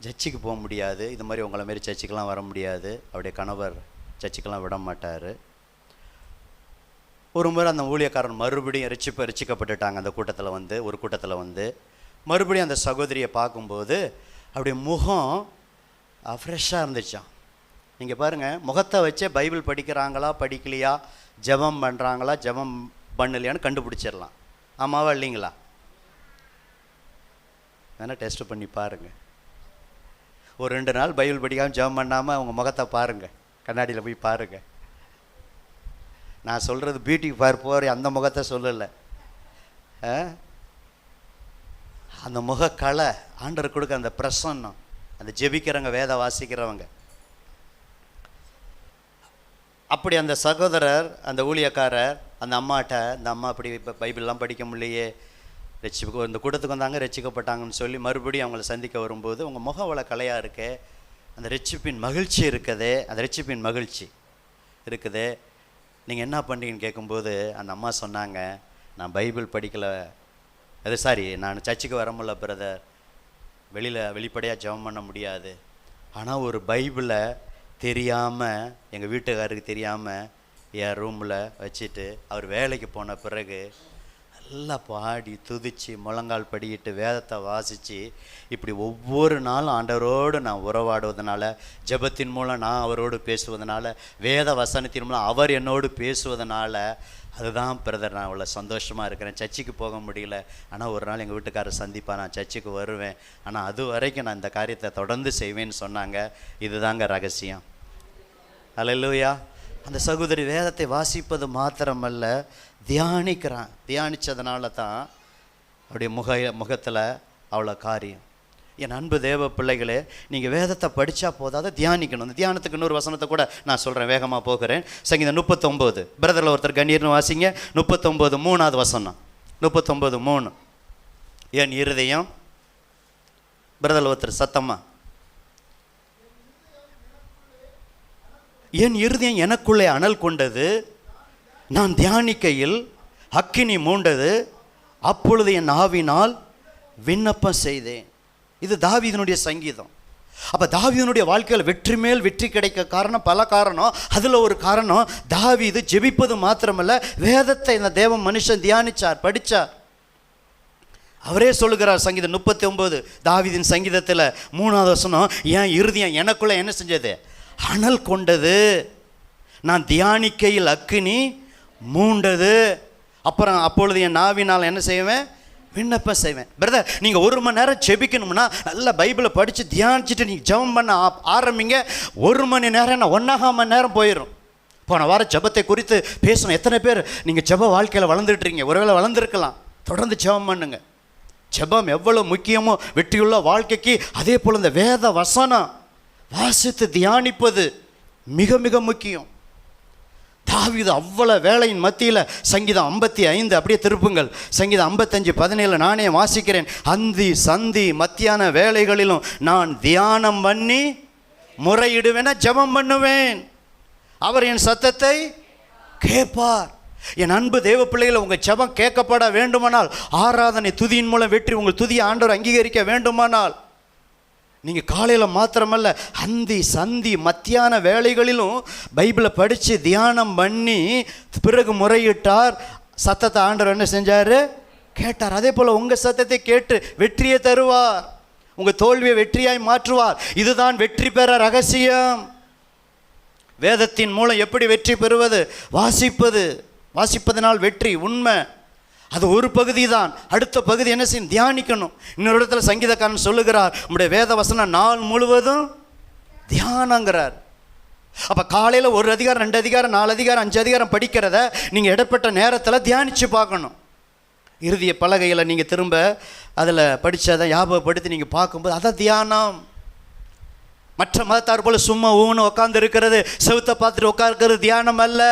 சர்ச்சுக்கு போக முடியாது, இது மாதிரி உங்களை மாரி சர்ச்சுக்கெலாம் வர முடியாது. அவருடைய கணவர் சர்ச்சுக்கெலாம் விட மாட்டார். ஒரு முறை அந்த ஊழியக்காரன் மறுபடியும் ரட்சிக்கப்பட்டுட்டாங்க. அந்த கூட்டத்தில் வந்து, ஒரு கூட்டத்தில் வந்து மறுபடியும் அந்த சகோதரியை பார்க்கும்போது அவருடைய முகம் ஃப்ரெஷ்ஷாக இருந்துச்சான். நீங்கள் பாருங்கள், முகத்தை வச்சே பைபிள் படிக்கிறாங்களா படிக்கலையா, ஜெபம் பண்ணுறாங்களா ஜெபம் பண்ணலையான்னு கண்டுபிடிச்சிடலாம். ஆமாவா இல்லைங்களா? வேணால் டெஸ்ட் பண்ணி பாருங்கள். ஒரு 2 நாள் பைபிள் படிக்காமல் ஜெபம் பண்ணாமல் அவங்க முகத்தை பாருங்கள், கண்ணாடியில் போய் பாருங்கள். நான் சொல்கிறது பியூட்டி பார்ப்போர் அந்த முகத்தை சொல்லலை, அந்த முகக்கலை ஆண்டவர் கொடுக்க அந்த பிரசன்னம், அந்த ஜெபிக்கிறவங்க வேத வாசிக்கிறவங்க. அப்படி அந்த சகோதரர், அந்த ஊழியக்காரர் அந்த அம்மாட்ட, இந்த அம்மா அப்படி இப்போ பைபிள்லாம் படிக்க முடியலையே, இந்த கூட்டத்துக்கு வந்தாங்க ரட்சிக்கப்பட்டாங்கன்னு சொல்லி மறுபடியும் அவங்கள சந்திக்க வரும்போது, உங்கள் முகம் அவ்வளோ கலையாக இருக்கே, அந்த ரட்சிப்பின் மகிழ்ச்சி இருக்குதே, அந்த ரட்சிப்பின் மகிழ்ச்சி இருக்குதே, நீங்கள் என்ன பண்ணுறீங்கன்னு கேட்கும்போது அந்த அம்மா சொன்னாங்க, நான் பைபிள் படிக்கலை, நான் சர்ச்சுக்கு வர முடியல பிரதர், வெளிப்படையாக ஜெபம் பண்ண முடியாது, ஆனால் ஒரு பைபிளை தெரியாமல், எங்கள் வீட்டுக்காரருக்கு தெரியாமல் என் ரூமில் வச்சுட்டு அவர் வேலைக்கு போன பிறகு நல்லா பாடி துதித்து முழங்கால் படிக்கிட்டு வேதத்தை வாசித்து இப்படி ஒவ்வொரு நாளும் ஆண்டவரோடு நான் உறவாடுவதனால, ஜெபத்தின் மூலம் நான் அவரோடு பேசுவதனால, வேத வசனத்தின் மூலம் அவர் என்னோடு பேசுவதனால, அதுதான் பிரதர் நான் அவ்வளோ சந்தோஷமாக இருக்கிறேன். சர்ச்சுக்கு போக முடியல, ஆனால் ஒரு நாள் எங்கள் வீட்டுக்காரர் சந்திப்பா, நான் சர்ச்சுக்கு வருவேன், ஆனால் அது வரைக்கும் நான் இந்த காரியத்தை தொடர்ந்து செய்வேன்னு சொன்னாங்க. இதுதாங்க ரகசியம். அல்லேலூயா. அந்த சகோதரி வேதத்தை வாசிப்பது மாத்திரமல்ல, தியானித்ததுனால தான் அவருடைய முகத்தில் அவ்வளோ காரியம். என் அன்பு தேவ பிள்ளைகளே, நீங்கள் வேதத்தை படித்தா போதாத தியானிக்கணும். அந்த தியானத்துக்கு இன்னொரு வசனத்தை கூட நான் சொல்கிறேன், வேகமாக போகிறேன். சங்கீதம் 39 பிரதரில் ஒருத்தர் கண்ணீர்னு வாசிங்க. 39 3வது வசனம். 39 3. என் இருதயம், பிரதரில் ஒருத்தர் சத்தம்மா, என் இருதயம் எனக்குள்ளே அனல் கொண்டது, நான் தியானிக்கையில் அக்கினி மூண்டது, அப்பொழுது என் ஆவினால் விண்ணப்பம் செய்தேன். இது தாவீதினுடைய சங்கீதம். அப்போ தாவீதினுடைய வாழ்க்கையில் வெற்றி மேல் வெற்றி கிடைக்க காரணம் பல காரணம். அதில் ஒரு காரணம், தாவீது ஜெபிப்பது மாத்திரமல்ல, வேதத்தை இந்த தேவ மனுஷன் தியானிச்சார், படித்தார். அவரே சொல்லுகிறார், சங்கீதம் 39 தாவீதின் சங்கீதத்தில் 3வது வசனம், என் இருதயம் எனக்குள்ளே என்ன செஞ்சது, அனல் கொண்டது, நான் தியானிக்கையில் அக்கினி மூண்டது, அப்புறம் அப்பொழுது என் நாவினால் என்ன செய்வேன், விண்ணப்பம் செய்வேன். பிரதர், நீங்கள் 1 மணி நேரம் ஜெபிக்கணும்னா நல்லா பைபிளை படித்து தியானிச்சுட்டு நீங்கள் ஜெபம் பண்ண ஆரம்பிங்க. 1 மணி நேரம், 1.5 மணி நேரம் போயிடும். போன வாரம் ஜெபத்தை குறித்து பேசணும். எத்தனை பேர் நீங்கள் ஜெப வாழ்க்கையில் வளர்ந்துட்டுருங்க? ஒருவேளை வளர்ந்துருக்கலாம். தொடர்ந்து ஜெபம் பண்ணுங்க. ஜெபம் எவ்வளோ முக்கியமோ வெற்றியுள்ள வாழ்க்கைக்கு, அதே போல் இந்த வேத வசனம் வாசித்து தியானிப்பது மிக மிக முக்கியம். தாவீது அவ்வளோ வேலையின் மத்தியில் சங்கீதம் 55 அப்படியே திருப்புங்கள். சங்கீதம் 55:17 நானே வாசிக்கிறேன். அந்தி சந்தி மத்தியான வேலைகளிலும் நான் தியானம் பண்ணி முறையிடுவேன், ஜெபம் பண்ணுவேன், அவர் என் சத்தத்தை கேட்பார். என் அன்பு தேவ பிள்ளைகளை, உங்கள் ஜெபம் கேட்கப்பட வேண்டுமானால், ஆராதனை துதியின் மூலம் வெற்றி, உங்கள் துதியை ஆண்டவர் அங்கீகரிக்க வேண்டுமானால், நீங்கள் காலையில் மாத்திரமல்ல, அந்தி சந்தி மத்தியான வேலைகளிலும் பைபிளை படித்து தியானம் பண்ணி பிறகு முறையிட்டார். சத்தத்தை ஆண்டவர் என்ன செஞ்சார், கேட்டார். அதே போல் உங்கள் சத்தத்தை கேட்டு வெற்றியை தருவார், உங்கள் தோல்வியை வெற்றியாய் மாற்றுவார். இதுதான் வெற்றி பெற ரகசியம். வேதத்தின் மூலம் எப்படி வெற்றி பெறுவது, வாசிப்பதனால் வெற்றி, உண்மை. அது ஒரு பகுதி தான். அடுத்த பகுதி என்ன செய்யணும், தியானிக்கணும். இன்னொரு இடத்துல சங்கீதக்காரன் சொல்லுகிறார், உங்களுடைய வேத வசனம் நாள் முழுவதும் தியானங்கிறார். அப்போ காலையில் 1 அதிகாரம் 2 அதிகாரம் 4 அதிகாரம் 5 அதிகாரம் படிக்கிறத நீங்கள் இடப்பட்ட நேரத்தில் தியானித்து பார்க்கணும். இறுதிய பலகையில் நீங்கள் திரும்ப அதில் படித்ததை ஞாபகப்படுத்தி நீங்கள் பார்க்கும்போது அதான் தியானம். மற்ற மதத்தார் போல் சும்மா ஊன்னு உட்காந்து இருக்கிறது, செவுத்தை பார்த்துட்டு உட்காந்துருக்கிறது தியானம் அல்ல.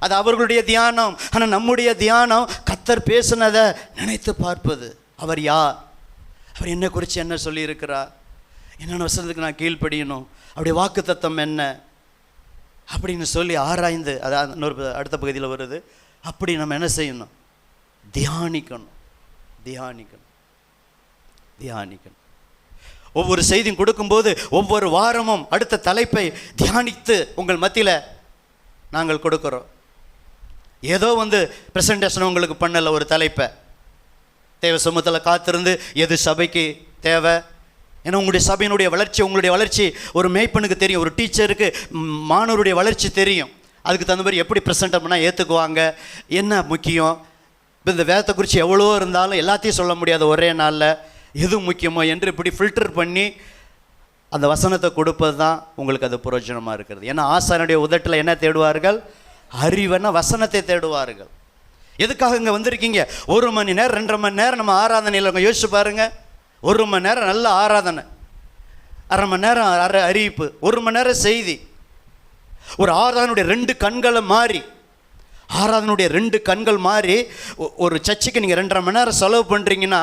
அது அவர்களுடைய தியானம். ஆனால் நம்முடைய தியானம் கர்த்தர் பேசுனதை நினைத்து பார்ப்பது. அவர் யார், அவர் என்ன குறித்து என்ன சொல்லியிருக்கிறார், என்னென்ன வசனத்துக்கு நான் கீழ்ப்படியணும், அவருடைய வாக்கு தத்தம் என்ன அப்படின்னு சொல்லி ஆராய்ந்து, அதான் இன்னொரு அடுத்த பகுதியில் வருது. அப்படி நம்ம என்ன செய்யணும், தியானிக்கணும். ஒவ்வொரு செய்தியும் கொடுக்கும்போது ஒவ்வொரு வாரமும் அடுத்த தலைப்பை தியானித்து உங்கள் மத்தியில் நாங்கள் கொடுக்குறோம். ஏதோ ப்ரெசன்டேஷன் உங்களுக்கு பண்ணல, ஒரு தலைப்பை தேவ சமூகத்தில் காத்திருந்து எது சபைக்கு தேவை, ஏன்னா உங்களுடைய சபையினுடைய வளர்ச்சி, உங்களுடைய வளர்ச்சி ஒரு மேய்ப்பனுக்கு தெரியும், ஒரு டீச்சருக்கு மாணவருடைய வளர்ச்சி தெரியும். அதுக்கு தகுந்த மாதிரி எப்படி ப்ரெசென்ட் பண்ணால் ஏற்றுக்குவாங்க, என்ன முக்கியம். இப்போ இந்த வேதத்தை குறித்து எவ்வளோ இருந்தாலும் எல்லாத்தையும் சொல்ல முடியாது ஒரே நாளில், எது முக்கியமோ என்று இப்படி ஃபில்டர் பண்ணி அந்த வசனத்தை கொடுப்பது தான் உங்களுக்கு அது பிரயோஜனமாக இருக்கிறது. ஏன்னா ஆசாரியனுடைய உதட்டில் என்ன தேடுவார்கள்? அறிவன வசனத்தை தேடுவார்கள். எதுக்காக இங்கே வந்திருக்கீங்க? 1 மணி நேரம் 2.5 மணி நேரம் நம்ம ஆராதனையில் அவங்க யோசிச்சு பாருங்கள். 1 மணி நேரம் நல்ல ஆராதனை, 1/2 மணி நேரம் அறிவிப்பு, 1 மணி நேரம் செய்தி. ஒரு ஆராதனுடைய 2 கண்களை மாறி, ஆராதனுடைய 2 கண்கள் மாறி ஒரு சர்ச்சுக்கு நீங்கள் 2.5 மணி நேரம் செலவு பண்ணுறீங்கன்னா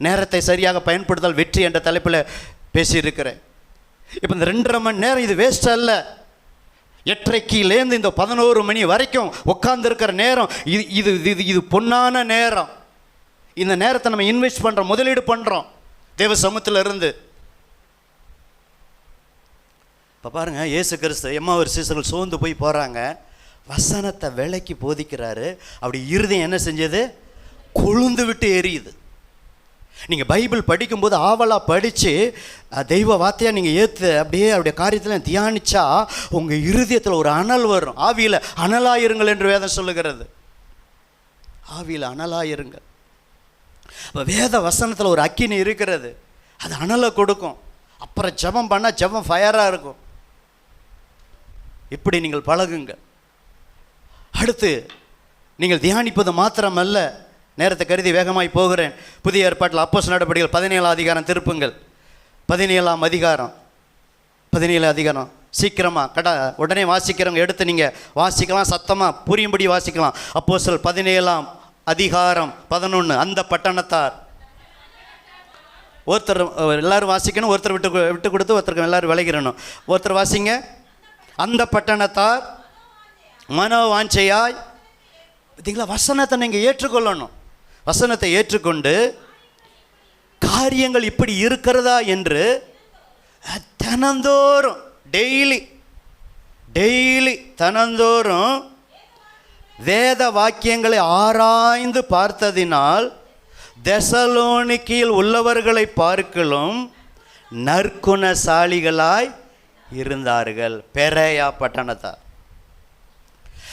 நேரத்தை சரியாக பயன்படுத்தால் வெற்றி என்ற தலைப்பில் பேசியிருக்கிறேன். இப்போ இந்த 2.5 மணி நேரம் இது வேஸ்ட்டாக இல்லை. 8:30லேருந்து இந்த 11 மணி வரைக்கும் உட்கார்ந்துருக்கிற நேரம் இது இது இது இது பொன்னான நேரம். இந்த நேரத்தை நம்ம இன்வெஸ்ட் பண்ணுறோம், முதலீடு பண்ணுறோம் தேவ சமூகத்தில் இருந்து. இப்போ பாருங்கள், இயேசு கிறிஸ்து எம்மாவூர் சீசர்கள் சோர்ந்து போய் போகிறாங்க, வசனத்தை விலைக்கு போதிக்கிறாரு. அப்படி இருதயம் என்ன செஞ்சது? கொழுந்து விட்டு எரியுது. நீங்கள் பைபிள் படிக்கும்போது ஆவலாக படித்து தெய்வ வார்த்தையாக நீங்கள் ஏற்று அப்படியே அவருடைய காரியத்தில் தியானிச்சா உங்கள் இருதயத்தில் ஒரு அனல் வரும். ஆவியில் அனலாயிருங்கள் என்று வேதம் சொல்லுகிறது. ஆவியில் அனலாயிருங்கள். இப்போ வேத வசனத்தில் ஒரு அக்கினி இருக்கிறது, அது அனலை கொடுக்கும். அப்புறம் ஜெபம் பண்ணால் ஜெபம் ஃபயராக இருக்கும். இப்படி நீங்கள் பழகுங்க. அடுத்து நீங்கள் தியானிப்பது மாத்திரமல்ல, நேரத்தை கருதி வேகமாய் போகிறேன். புதிய ஏற்பாட்டில் அப்போஸ்தலர் நடபடிகள் 17ஆம் அதிகாரம் திருப்புங்கள். 17ஆம் அதிகாரம் 17 அதிகாரம் சீக்கிரமாக உடனே வாசிக்கிறவங்க எடுத்து நீங்கள் வாசிக்கலாம், சத்தமாக புரியும்படி வாசிக்கலாம். அப்போஸ்தலர் 17ஆம் அதிகாரம் 11. அந்த பட்டணத்தார், ஒருத்தர் எல்லாரும் வாசிக்கணும், ஒருத்தர் விட்டு கொடுத்து ஒருத்தருக்கு எல்லாரும் விளைகிறணும். ஒருத்தர் வாசிங்க. அந்த பட்டணத்தார் மனோவாஞ்சையாய், பார்த்தீங்களா, வசனத்தை நீங்கள் ஏற்றுக்கொள்ளணும். வசனத்தை ஏற்றுக்கொண்டு காரியங்கள் இப்படி இருக்கிறதா என்று தினந்தோறும் டெய்லி தினந்தோறும் வேத வாக்கியங்களை ஆராய்ந்து பார்த்ததினால் தெசலோனிக்கையில் உள்ளவர்களை பார்க்கலும் நற்குணசாலிகளாய் இருந்தார்கள். பெரேயா பட்டணத்தார்.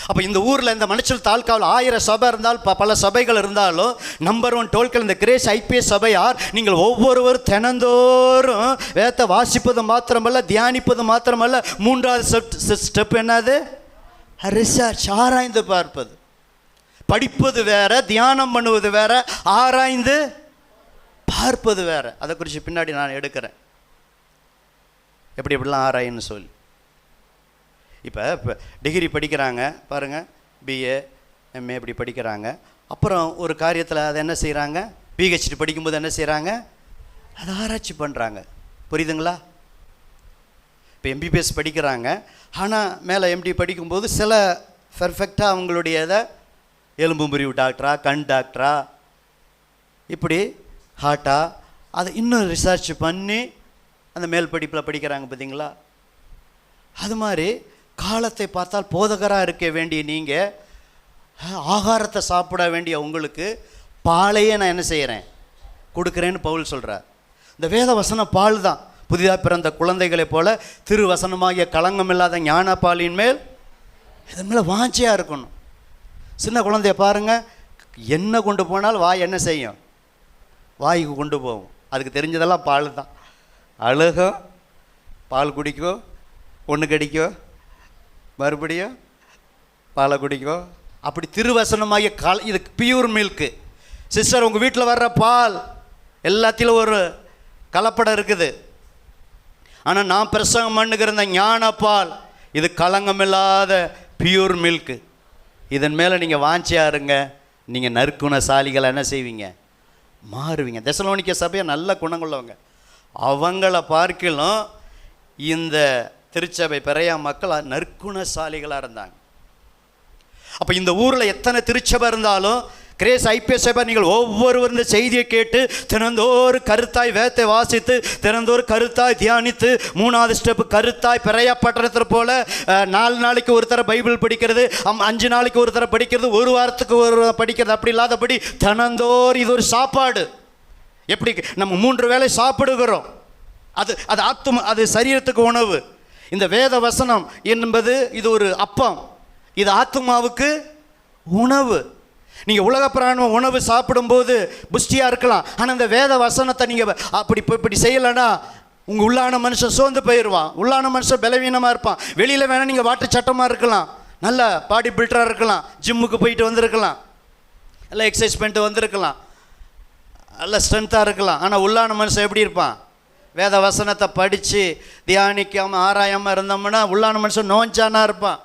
அப்போ இந்த ஊரில், இந்த மனுஷல் தாலுகாவில் 1000 சபை இருந்தால், பல சபைகள் இருந்தாலும் நம்பர் 1 டோல்கல் இந்த கிரேஸ் ஐபிஎஸ் சபையார். நீங்கள் ஒவ்வொருவரும் தினந்தோறும் வேதத்தை வாசிப்பது மாத்திரமல்ல, தியானிப்பது மாத்திரமல்ல, 3வது ஸ்டெப் என்னது? ரிசர்ச், ஆராய்ந்து பார்ப்பது. படிப்பது வேற, தியானம் பண்ணுவது வேற, ஆராய்ந்து பார்ப்பது வேற. அதை குறித்து பின்னாடி நான் எடுக்கிறேன், எப்படிலாம் ஆராயின்னு சொல்லி. இப்போ டிகிரி படிக்கிறாங்க பாருங்கள், பிஏ எம்ஏ இப்படி படிக்கிறாங்க. அப்புறம் ஒரு காரியத்தில் அதை என்ன செய்கிறாங்க? பிஹெச்டி படிக்கும்போது என்ன செய்கிறாங்க? அதை ஆராய்ச்சி பண்ணுறாங்க. புரியுதுங்களா? இப்போ எம்பிபிஎஸ் படிக்கிறாங்க, ஆனால் மேலே எம்டி படிக்கும்போது சில பெர்ஃபெக்டாக அவங்களுடைய இதை எலும்பு முறிவு டாக்டரா, கண் டாக்டரா, இப்படி ஹார்ட்டா, அதை இன்னும் ரிசர்ச் பண்ணி அந்த மேல் படிப்பில் படிக்கிறாங்க. பார்த்தீங்களா? அது மாதிரி காலத்தை பார்த்தால் போதகராக இருக்க வேண்டிய நீங்கள், ஆகாரத்தை சாப்பிட வேண்டிய உங்களுக்கு பாலையே நான் என்ன செய்கிறேன்? கொடுக்குறேன்னு பவுல் சொல்கிறார். இந்த வேத வசனம் பால் தான். புதிதாக பிறந்த குழந்தைகளைப் போல திருவசனமாகிய களங்கமில்லாத ஞான பாலின் மேல் இதன் மேலே வாஞ்சியாக இருக்கணும். சின்ன குழந்தைய பாருங்கள், என்ன கொண்டு போனாலும் வாய் என்ன செய்யும்? வாய்க்கு கொண்டு போகும். அதுக்கு தெரிஞ்சதெல்லாம் பால் தான். அழுகும், பால் குடிக்கும், ஒன்று கடிக்கும், மறுபடியும் பாலை குடிக்கும். அப்படி திருவசனமாகிய இது பியூர் மில்க்கு. சிஸ்டர், உங்கள் வீட்டில் வர்ற பால் எல்லாத்திலும் ஒரு கலப்படம் இருக்குது. ஆனால் நான் பிரசங்கம் பண்ணுகிற இந்த ஞான பால், இது களங்கமில்லாத பியூர் மில்க்கு. இதன் மேலே நீங்கள் வாஞ்சியாக இருங்க, நீங்கள் நற்குணசாலிகளை என்ன செய்வீங்க? மாறுவீங்க. தெசலோனிக்க சபையை நல்ல குணங்குள்ளவங்க, அவங்கள பார்க்கலும் இந்த திருச்சபை பெரையா மக்கள் நற்குணசாலிகளாக இருந்தாங்க. அப்போ இந்த ஊரில் எத்தனை திருச்சபை இருந்தாலும், கிரேஸ் ஐபிஎஸ் சபை, நீங்கள் ஒவ்வொருவரும் இந்த செய்தியை கேட்டு தினந்தோறு கருத்தாய் வேதத்தை வாசித்து, தினந்தோறு கருத்தாய் தியானித்து, 3வது ஸ்டெப்பு கருத்தாய் பெரையா பட்டணத்தில் போல 4 நாளைக்கு ஒரு தர பைபிள் படிக்கிறது, 5 நாளைக்கு ஒரு தர படிக்கிறது, 1 வாரத்துக்கு ஒரு படிக்கிறது, அப்படி இல்லாதபடி தினந்தோறு இது ஒரு சாப்பாடு. எப்படி நம்ம 3 வேளை சாப்பிடுகிறோம், அது அது ஆத்தும, அது சரீரத்துக்கு உணவு. இந்த வேத வசனம் என்பது இது ஒரு அப்பம், இது ஆத்துமாவுக்கு உணவு. நீங்கள் உலக பிராண உணவு சாப்பிடும்போது புஷ்டியாக இருக்கலாம், ஆனால் இந்த வேத வசனத்தை நீங்கள் இப்படி செய்யலைன்னா உங்கள் உள்ளான மனுஷன் சோர்ந்து போயிடுவான், உள்ளான மனுஷன் பலவீனமாக இருப்பான். வெளியில் வேணால் நீங்கள் வாட்டு சட்டமாக இருக்கலாம், நல்ல பாடி பில்டராக இருக்கலாம், ஜிம்முக்கு போயிட்டு வந்திருக்கலாம், நல்லா எக்ஸசைஸ் பண்ணிட்டு வந்திருக்கலாம், நல்ல ஸ்ட்ரென்த்தாக இருக்கலாம். ஆனால் உள்ளான மனுஷன் எப்படி இருப்பான்? வேத வசனத்தை படித்து தியானிக்காமல் ஆராயாமல் இருந்தோம்னா உள்ளான மனுஷன் நோஞ்சானா இருப்பான்.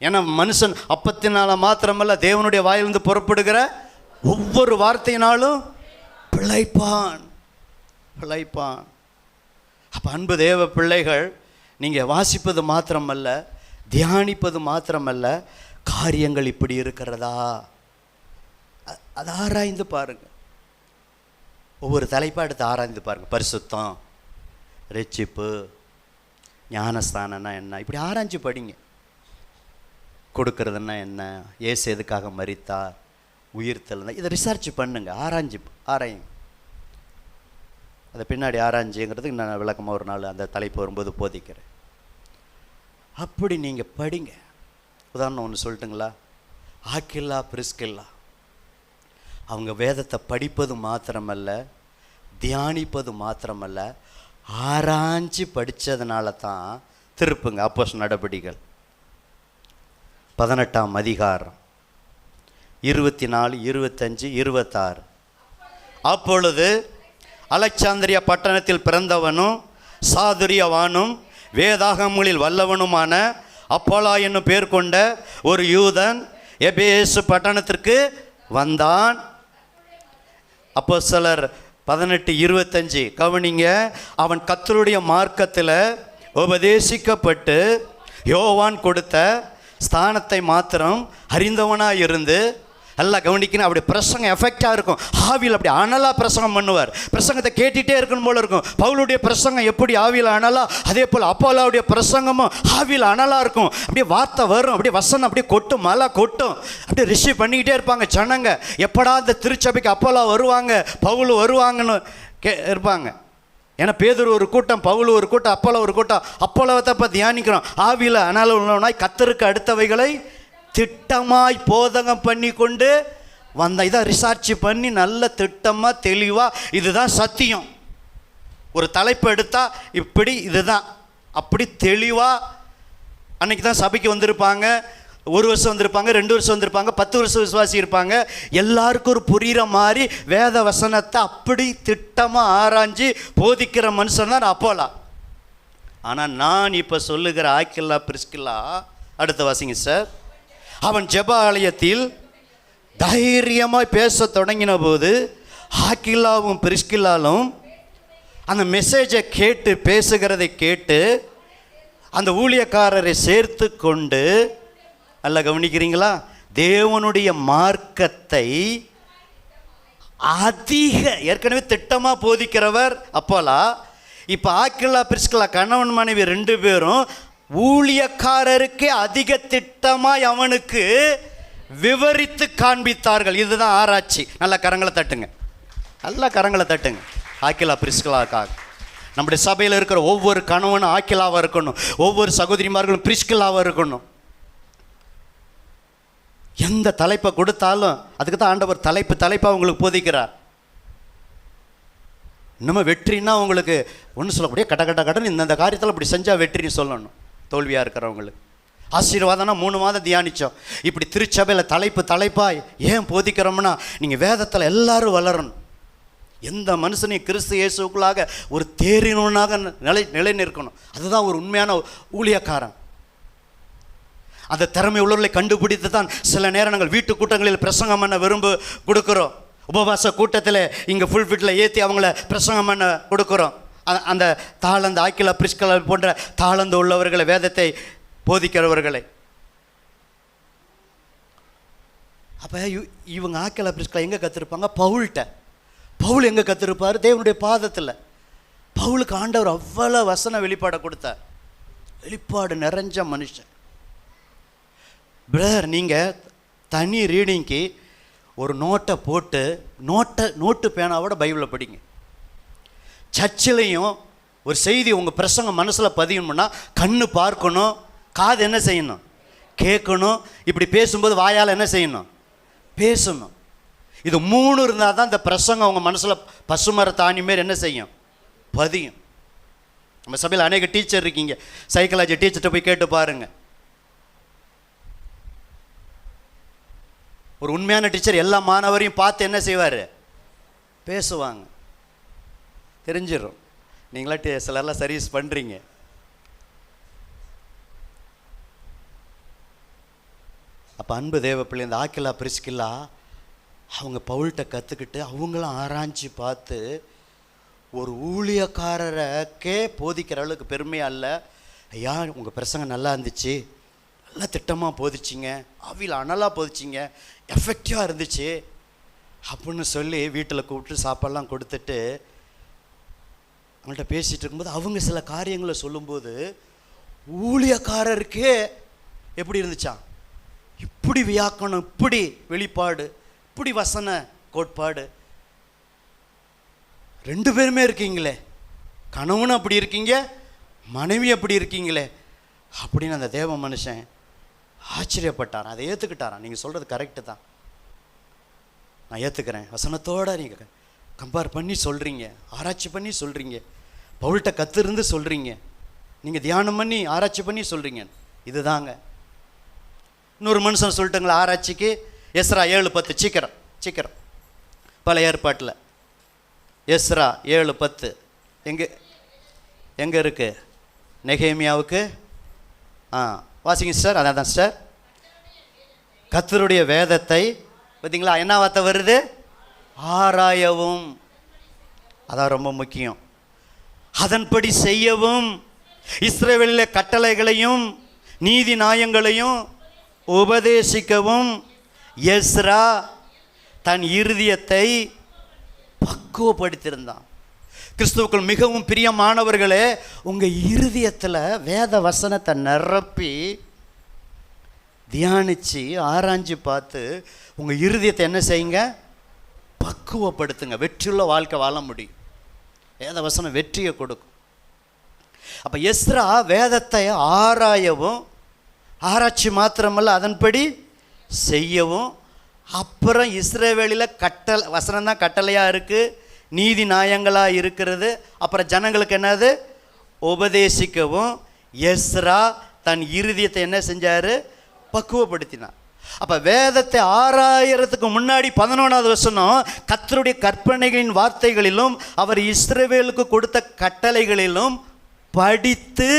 ஏன்னா மனுஷன் அப்பத்தினால மாத்திரமல்ல, தேவனுடைய வாயிலிருந்து புறப்படுகிற ஒவ்வொரு வார்த்தையினாலும் பிழைப்பான். அப்போ அன்பு தேவ பிள்ளைகள், நீங்கள் வாசிப்பது மாத்திரமல்ல, தியானிப்பது மாத்திரமல்ல, காரியங்கள் இப்படி இருக்கிறதா அதை ஆராய்ந்து பாருங்கள். ஒவ்வொரு தலைப்பாக எடுத்து ஆராய்ந்து பாருங்கள். பரிசுத்தம், ரட்சிப்பு, ஞானஸ்தானம்னா என்ன, இப்படி ஆராய்ஞ்சு படிங்க. கொடுக்கறதுன்னா என்ன, இயேசு எதுக்காக மரித்தார், உயிர்த்தல், இதை ரிசர்ச் பண்ணுங்க, ஆராயுங்க. அதை பின்னாடி ஆராய்ஞ்சிங்கிறதுக்கு நான் விளக்கமாக ஒரு நாள் அந்த தலைப்பு வரும்போது போதிக்கிறேன். அப்படி நீங்கள் படிங்க. உதாரணம் ஒன்று சொல்லட்டுங்களா? ஆக்கில்லா பிரிஸ்கில்லா அவங்க வேதத்தை படிப்பது மாத்திரமல்ல, தியானிப்பது மாத்திரமல்ல, ஆராய்ச்சி படித்ததுனால தான் திருப்புங்க. அப்போஸ்தலர் நடபடிகள் 18ஆம் அதிகாரம் 24, 25, 26. அப்பொழுது அலெக்சாந்திரியா பட்டணத்தில் பிறந்தவனும் சாதுரியவானும் வேதாகமங்களில் வல்லவனுமான அப்போலா என்னும் பேர் கொண்ட ஒரு யூதன் எபேசு பட்டணத்திற்கு வந்தான். அப்போஸ்தலர் 18:25 கவனிங்க. அவன் கர்த்தருடைய மார்க்கத்தில் உபதேசிக்கப்பட்டு யோவான் கொடுத்த ஸ்தானத்தை மாத்திரம் அறிந்தவனாக இருந்து, நல்லா கவனிக்கணும், அப்படி பிரசங்கம் எஃபெக்டாக இருக்கும். ஆவியில் அப்படி அனலாக பிரசங்கம் பண்ணுவார். பிரசங்கத்தை கேட்டுகிட்டே இருக்கணும் போல இருக்கும். பவுலுடைய பிரசங்கம் எப்படி ஆவியில் அனலா, அதே போல் அப்போலாவுடைய பிரசங்கமும் ஆவியில் அனலாக இருக்கும். அப்படியே வார்த்தை வரும், அப்படியே வசனம் அப்படியே கொட்டும், மழை கொட்டும், அப்படியே ரிசீவ் பண்ணிக்கிட்டே இருப்பாங்க ஜனங்க. எப்படா இந்த திருச்சபைக்கு அப்போலா வருவாங்க, பவுல் வருவாங்கன்னு இருப்பாங்க. ஏன்னா பேதுரு ஒரு கூட்டம், பவுல் ஒரு கூட்டம், அப்போலா ஒரு கூட்டம். அப்போலாவை தப்ப தியானிக்கிறோம். ஆவியில் அனல் உள்ளவனாய் கர்த்தருக்கு அடுத்தவைகளை திட்டமாய் போதகம் பண்ணி கொண்டு வந்த. இதை ரிசர்ச் பண்ணி நல்ல திட்டமாக தெளிவாக, இதுதான் சத்தியம். ஒரு தலைப்பு எடுத்தால் இப்படி இதுதான், அப்படி தெளிவாக. அன்றைக்கி தான் சபைக்கு வந்திருப்பாங்க, 1 வருஷம் வந்திருப்பாங்க, 2 வருஷம் வந்திருப்பாங்க, 10 வருஷம் விசுவாசி இருப்பாங்க. எல்லாருக்கும் ஒரு புரிகிற மாதிரி வேத வசனத்தை அப்படி திட்டமாக ஆராய்ஞ்சு போதிக்கிற மனுஷன் தான் அப்போலா. ஆனால் நான் இப்போ சொல்லுகிற ஆக்கில்லா பிரிஸ்கில்லா, அடுத்த வாசிங்க சார். அவன் ஜெப ஆலயத்தில் தைரியமாய் பேச தொடங்கின போது ஆக்கில்லாவும் பிரிஸ்கில்லாலும் அந்த மெசேஜை கேட்டு, பேசுகிறதை கேட்டு அந்த ஊழியக்காரரை சேர்த்து கொண்டு, நல்லா கவனிக்கிறீங்களா, தேவனுடைய மார்க்கத்தை அதிக, ஏற்கனவே திட்டமாக போதிக்கிறவர் அப்போலா. இப்போ ஆக்கில்லா பிரிஸ்கில்லா கணவன் மனைவி 2 பேரும் ஊழியக்காரருக்கு அதிக திட்டமாய் அவனுக்கு விவரித்து காண்பித்தார்கள். இதுதான் ஆராய்ச்சி. நல்ல கரங்களை தட்டுங்க, நல்ல கரங்களை தட்டுங்க. ஆக்கில்லா பிரிஸ்கில்லாவுக்காக நம்முடைய சபையில் இருக்கிற ஒவ்வொரு கணவனும் ஆக்கில்லாவாக இருக்கணும், ஒவ்வொரு சகோதரிமார்களும் பிரிஸ்கில்லாவாக இருக்கணும். எந்த தலைப்பை கொடுத்தாலும் அதுக்கு தான் ஆண்டவர் தலைப்பாக உங்களுக்கு போதிக்கிறார். இன்னமும் வெற்றின்னா உங்களுக்கு ஒன்று சொல்லக்கூடிய கட்டன்னு இந்த காரியத்தில் இப்படி செஞ்சால் வெற்றின்னு சொல்லணும். தோல்வியாக இருக்கிறவங்களுக்கு ஆசீர்வாதம்னா 3 மாதம் தியானித்தோம். இப்படி திருச்சபையில் தலைப்பாக ஏன் போதிக்கிறோம்னா, நீங்கள் வேதத்தில் எல்லாரும் வளரணும். எந்த மனுஷனையும் கிறிஸ்து இயேசுக்குள்ளாக ஒரு தேறினவனாக நிலை நிற்கணும். அதுதான் ஒரு உண்மையான ஊழியக்காரன். அந்த திறமை உள்ளவர்களை கண்டுபிடித்து தான் சில நேரம் நாங்கள் வீட்டு கூட்டங்களில் பிரசங்கம் பண்ண கொடுக்குறோம். உபவாச கூட்டத்தில் இங்கே ஃபுல் ஃபிட்டில் ஏற்றி அவங்கள பிரசங்கம் பண்ண கொடுக்குறோம். அந்த தாளந்து, ஆக்கில்லா பிரிஸ்கில்லா போன்ற தாளந்து உள்ளவர்களை, வேதத்தை போதிக்கிறவர்களை. அப்போ இவங்க ஆக்கில்லா பிரிஸ்கில்லா எங்கே கற்றுருப்பாங்க? பவுல்கிட்ட. பவுல் எங்கே கற்றுருப்பார்? தேவனுடைய பாதத்தில். பவுலுக்கு ஆண்டவர் அவ்வளோ வசன வெளிப்பாடை கொடுத்தார். வெளிப்பாடு நிறைஞ்ச மனுஷன். பிரதர், நீங்கள் தனி ரீடிங்க்கு ஒரு நோட்டை போட்டு நோட்டு பேனாவோட பைபிளை படிங்க. சர்ச்சிலையும் ஒரு செய்தி உங்கள் பிரசங்கம் மனசில் பதியணும்னா கண்ணு பார்க்கணும், காது என்ன செய்யணும், கேட்கணும். இப்படி பேசும்போது வாயால் என்ன செய்யணும், பேசணும். இது 3 இருந்தால் தான் இந்த பிரசங்கம் உங்கள் மனசில் பசுமர தாணி மாரி என்ன செய்யும், பதியும். நம்ம சபையில் அநேக டீச்சர் இருக்கீங்க, சைக்காலஜி டீச்சர்கிட்ட போய் கேட்டு பாருங்க. ஒரு உண்மையான டீச்சர் எல்லா மாணவரையும் பார்த்து என்ன செய்வார், பேசுவாங்க. தெரிஞ்சிடும். நீங்களா சிலர்லாம் சர்வீஸ் பண்ணுறீங்க. அப்போ அன்பு தேவ பிள்ளை, இந்த ஆக்கிலா பிரிஸ்கில்லா அவங்க பவுல்கிட்ட கற்றுக்கிட்டு அவங்களும் ஆராய்ச்சி பார்த்து ஒரு ஊழியக்காரருக்கே போதிக்கிற அளவுக்கு பெருமையாக இல்லை, ஐயா உங்கள் பிரசங்கம் நல்லா இருந்துச்சு, நல்லா திட்டமாக போதிச்சிங்க, ஆவியில் அனலாக போதிச்சிங்க, எஃபெக்டிவாக இருந்துச்சு அப்படின்னு சொல்லி வீட்டில் கூப்பிட்டு சாப்பாடெல்லாம் கொடுத்துட்டு அவங்கள்ட்ட பேசிகிட்டு இருக்கும்போது அவங்க சில காரியங்களை சொல்லும்போது ஊழியக்காரருக்கே எப்படி இருந்துச்சான், இப்படி வியாக்கணம், இப்படி வெளிப்பாடு, இப்படி வசன கோட்பாடு, 2 பேருமே இருக்கீங்களே, கணவனும் அப்படி இருக்கீங்க, மனைவி அப்படி இருக்கீங்களே அப்படின்னு அந்த தேவ மனுஷன் ஆச்சரியப்பட்டாரான். அதை ஏற்றுக்கிட்டாரான். நீங்கள் சொல்கிறது கரெக்டு தான், நான் ஏற்றுக்கிறேன், வசனத்தோடு நீங்கள் கம்பேர் பண்ணி சொல்கிறீங்க, ஆராய்ச்சி பண்ணி சொல்கிறீங்க, பவுல்கிட்ட கற்றுருந்து சொல்கிறீங்க, நீங்கள் தியானம் பண்ணி ஆராய்ச்சி பண்ணி சொல்கிறீங்க. இதுதாங்க. இன்னொரு மனுஷன் சொல்லிட்டுங்களா ஆராய்ச்சிக்கு, எஸ்ரா 7:10, சீக்கிரம் பழைய ஏற்பாட்டில் எஸ்ரா 7:10 எங்கே இருக்குது, நெகேமியாவுக்கு வாசிங்க சார். அதான் சார், கர்த்தருடைய வேதத்தை பார்த்தீங்களா, என்ன வார்த்தை வருது, ஆராயவும், அதான் ரொம்ப முக்கியம், அதன்படி செய்யவும், இஸ்ரவேலில் கட்டளைகளையும் நீதி நியாயங்களையும் உபதேசிக்கவும் எஸ்ரா தன் இருதயத்தை பக்குவப்படுத்தியிருந்தான். கிறிஸ்துவுக்குள் மிகவும் பிரியமானவர்களே, உங்கள் இருதயத்தில் வேத வசனத்தை நிரப்பி தியானித்து ஆராய்ச்சி பார்த்து உங்கள் இருதயத்தை என்ன செய்யுங்க, பக்குவப்படுத்துங்க. வெற்றியுள்ள வாழ்க்கை வாழ முடியும். வேத வசனம் வெற்றியை கொடுக்கும். அப்போ எஸ்ரா வேதத்தை ஆராயவும், ஆராய்ச்சி மாத்திரமல்ல அதன்படி செய்யவும், அப்புறம் இஸ்ரவேலில் வசனம் தான் கட்டளையாக இருக்குது, நீதி நியாயங்களாக இருக்கிறது, அப்புறம் ஜனங்களுக்கு என்னது உபதேசிக்கவும் எஸ்ரா தன் இருதயத்தை என்ன செஞ்சார், பக்குவப்படுத்தினார். அப்போ வேதத்தை ஆராயறதுக்கு முன்னாடி 11வது வசனம், கர்த்தருடைய கற்பனைகளின் வார்த்தைகளிலும் அவர் இஸ்ரவேலுக்கு கொடுத்த கட்டளைகளிலும் படித்து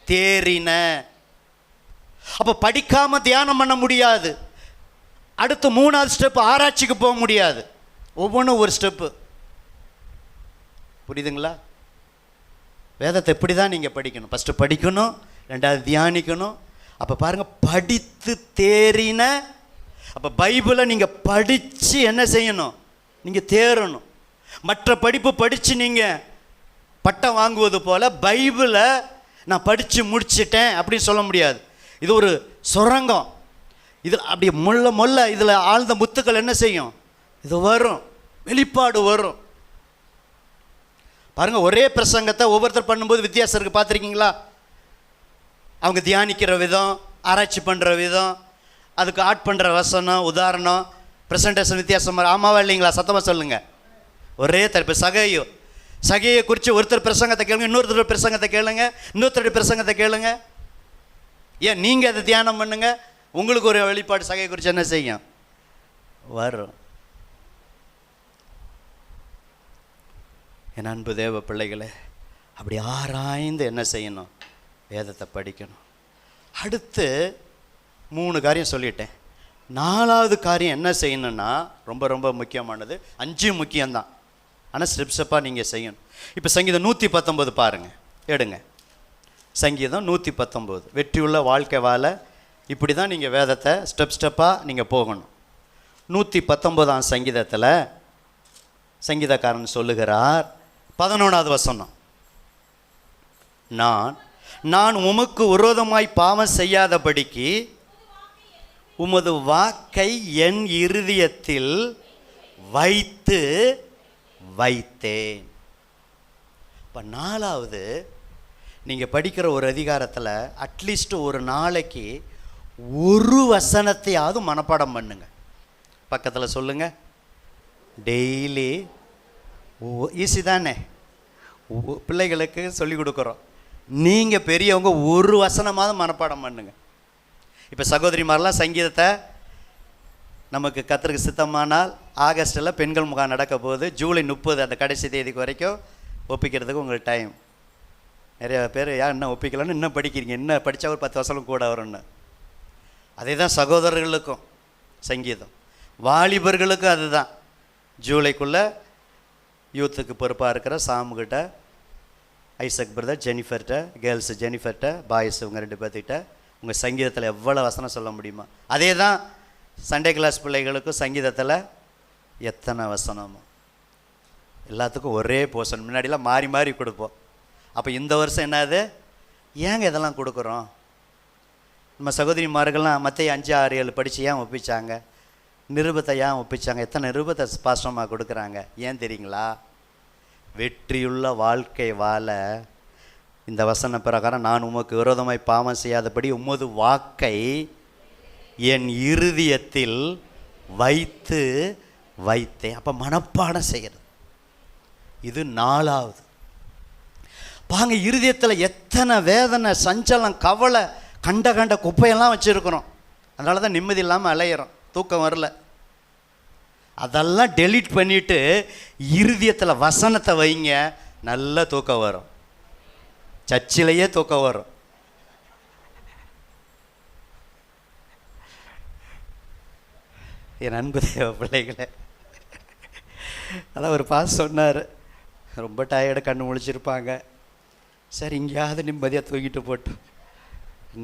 தேறின. அப்போ படிக்காமல் தியானம் பண்ண முடியாது. அடுத்து 3வது ஸ்டெப், ஆராய்ச்சிக்கு போக முடியாது. ஒவ்வொன்றும் ஒரு ஸ்டெப்பு. புரியுதுங்களா? வேதத்தை எப்படி தான் நீங்கள் படிக்கணும், ஃபஸ்ட்டு படிக்கணும், 2வது தியானிக்கணும். அப்போ பாருங்கள், படித்து தேறின. அப்போ பைபிளை நீங்கள் படித்து என்ன செய்யணும், நீங்கள் தேறணும். மற்ற படிப்பு படித்து நீங்கள் பட்டம் வாங்குவது போல் பைபிளை நான் படித்து முடிச்சிட்டேன் அப்படின்னு சொல்ல முடியாது. இது ஒரு சுரங்கம். இதில் அப்படி மொல்ல இதில் ஆழ்ந்த முத்துக்கள் என்ன செய்யும், இது வரும், வெளிப்பாடு வரும். பாருங்கள், ஒரே பிரசங்கத்தை ஒவ்வொருத்தர் பண்ணும்போது வித்தியாசம் இருக்குது. பார்த்துருக்கீங்களா? அவங்க தியானிக்கிற விதம், ஆராய்ச்சி பண்ணுற விதம், அதுக்கு ஆட் பண்ணுற வசனம், உதாரணம், ப்ரெசன்டேஷன் வித்தியாசம். ஆமாவா இல்லைங்களா? சத்தமாக சொல்லுங்கள். ஒரே தரப்பு சகையை குறித்து ஒருத்தர் பிரசங்கத்தை கேளுங்க, இன்னொருத்தர் பிரசங்கத்தை கேளுங்க, இன்னொருத்தருடைய பிரசங்கத்தை கேளுங்க. ஏன் நீங்கள் அதை தியானம் பண்ணுங்க, உங்களுக்கு ஒரு வெளிப்பாடு சகையை குறித்து என்ன செய்யும், வரும். என் அன்பு தேவ பிள்ளைகளே, அப்படி ஆராய்ந்து என்ன செய்யணும், வேதத்தை படிக்கணும். அடுத்து 3 காரியம் சொல்லிட்டேன். 4வது காரியம் என்ன செய்யணும்னா ரொம்ப ரொம்ப முக்கியமானது. 5 முக்கியம்தான், ஆனால் ஸ்டெப்ஸப்பாக நீங்கள் செய்யணும். இப்போ சங்கீதம் 119 பாருங்கள், எடுங்க. சங்கீதம் 119, வெற்றியுள்ள வாழ்க்கை வாழ இப்படி தான் நீங்கள் வேதத்தை ஸ்டெப்பாக நீங்கள் போகணும். 119ஆம் சங்கீதத்தில் சங்கீதக்காரன் சொல்லுகிறார், 11வது வசனம், நான் உமக்கு விரோதமாய் பாவம் செய்யாதபடிக்கு உமது வாக்கை என் இருதயத்தில் வைத்தேன். இப்போ 4வது, நீங்கள் படிக்கிற ஒரு அதிகாரத்தில் அட்லீஸ்ட் ஒரு நாளைக்கு ஒரு வசனத்தையாவது மனப்பாடம் பண்ணுங்க. பக்கத்தில் சொல்லுங்கள். டெய்லி ஈஸி தானே, பிள்ளைகளுக்கு சொல்லிக் கொடுக்குறோம். நீங்கள் பெரியவங்க ஒரு வசனமாவது மனப்பாடம் பண்ணுங்க. இப்போ சகோதரிமாரெலாம் சங்கீதத்தை நமக்கு கர்த்தருக்கு சித்தமானால் ஆகஸ்ட்டில் பெண்கள் முகாம் நடக்க போகுது. ஜூலை 30 அந்த கடைசி தேதிக்கு வரைக்கும் ஒப்பிக்கிறதுக்கு உங்களுக்கு டைம். நிறைய பேர் ஏன் இன்னும் ஒப்பிக்கலான்னு இன்னும் படிக்கிறீங்க, இன்னும் படித்தா ஒரு 10 வசனம் கூட வரும்னு. அதே தான் சகோதரர்களுக்கும் சங்கீதம், வாலிபர்களுக்கும் அதுதான். ஜூலைக்குள்ளே யூத்துக்கு பொறுப்பாக இருக்கிற சாமுக்கிட்ட, ஐசக் பிரதர், ஜெனிஃபர்கிட்ட, கேர்ள்ஸு ஜெனிஃபர்கிட்ட, பாய்ஸ் இவங்க 2 பேர்த்திட்ட உங்கள் சங்கீதத்தில் எவ்வளோ வசனம் சொல்ல முடியுமா? அதே தான் சண்டே கிளாஸ் பிள்ளைகளுக்கும் சங்கீதத்தில் எத்தனை வசனமோ எல்லாத்துக்கும் ஒரே போர்ஷன். முன்னாடிலாம் மாறி மாறி கொடுப்போம். அப்போ இந்த வருஷம் என்னது, ஏங்க இதெல்லாம் கொடுக்குறோம்? நம்ம சகோதரிமார்கள்லாம் மத்திய 5, 6, 7 படித்து ஏன் ஒப்பிச்சாங்க? நிருபத்தை ஏன் ஒப்பிச்சாங்க? எத்தனை நிருபத்தை பாஸ்டமாக கொடுக்குறாங்க? ஏன் தெரியுங்களா? வெற்றியுள்ள வாழ்க்கை வாழ இந்த வசன பிரகாரம் நான் உமக்கு விரோதமாய் பாவம் செய்யாதபடி உமது வாக்கை என் இருதயத்தில் வைத்து வைத்தேன். அப்போ மனப்பாடம் செய்கிறது. இது 4வது. பாங்க, இருதயத்தில் எத்தனை வேதனை, சஞ்சலம், கவலை, கண்ட குப்பையெல்லாம் வச்சுருக்கிறோம். அதனால தான் நிம்மதி இல்லாமல் அலையிறோம், தூக்கம் வரல. அதெல்லாம் டெலீட் பண்ணிவிட்டு இருதயத்தில் வசனத்தை வைங்க, நல்ல தூக்கம் வரும். சர்ச்சிலேயே தூக்கம் வரும். என் அன்பு தேவ பிள்ளைகளை, அதான் ஒரு பாஸ் சொன்னார், ரொம்ப டயர்டு, கண்ணு முழிச்சிருப்பாங்க, சரி இங்கேயாவது நிம்மதியாக தூங்கிட்டு போட்டு.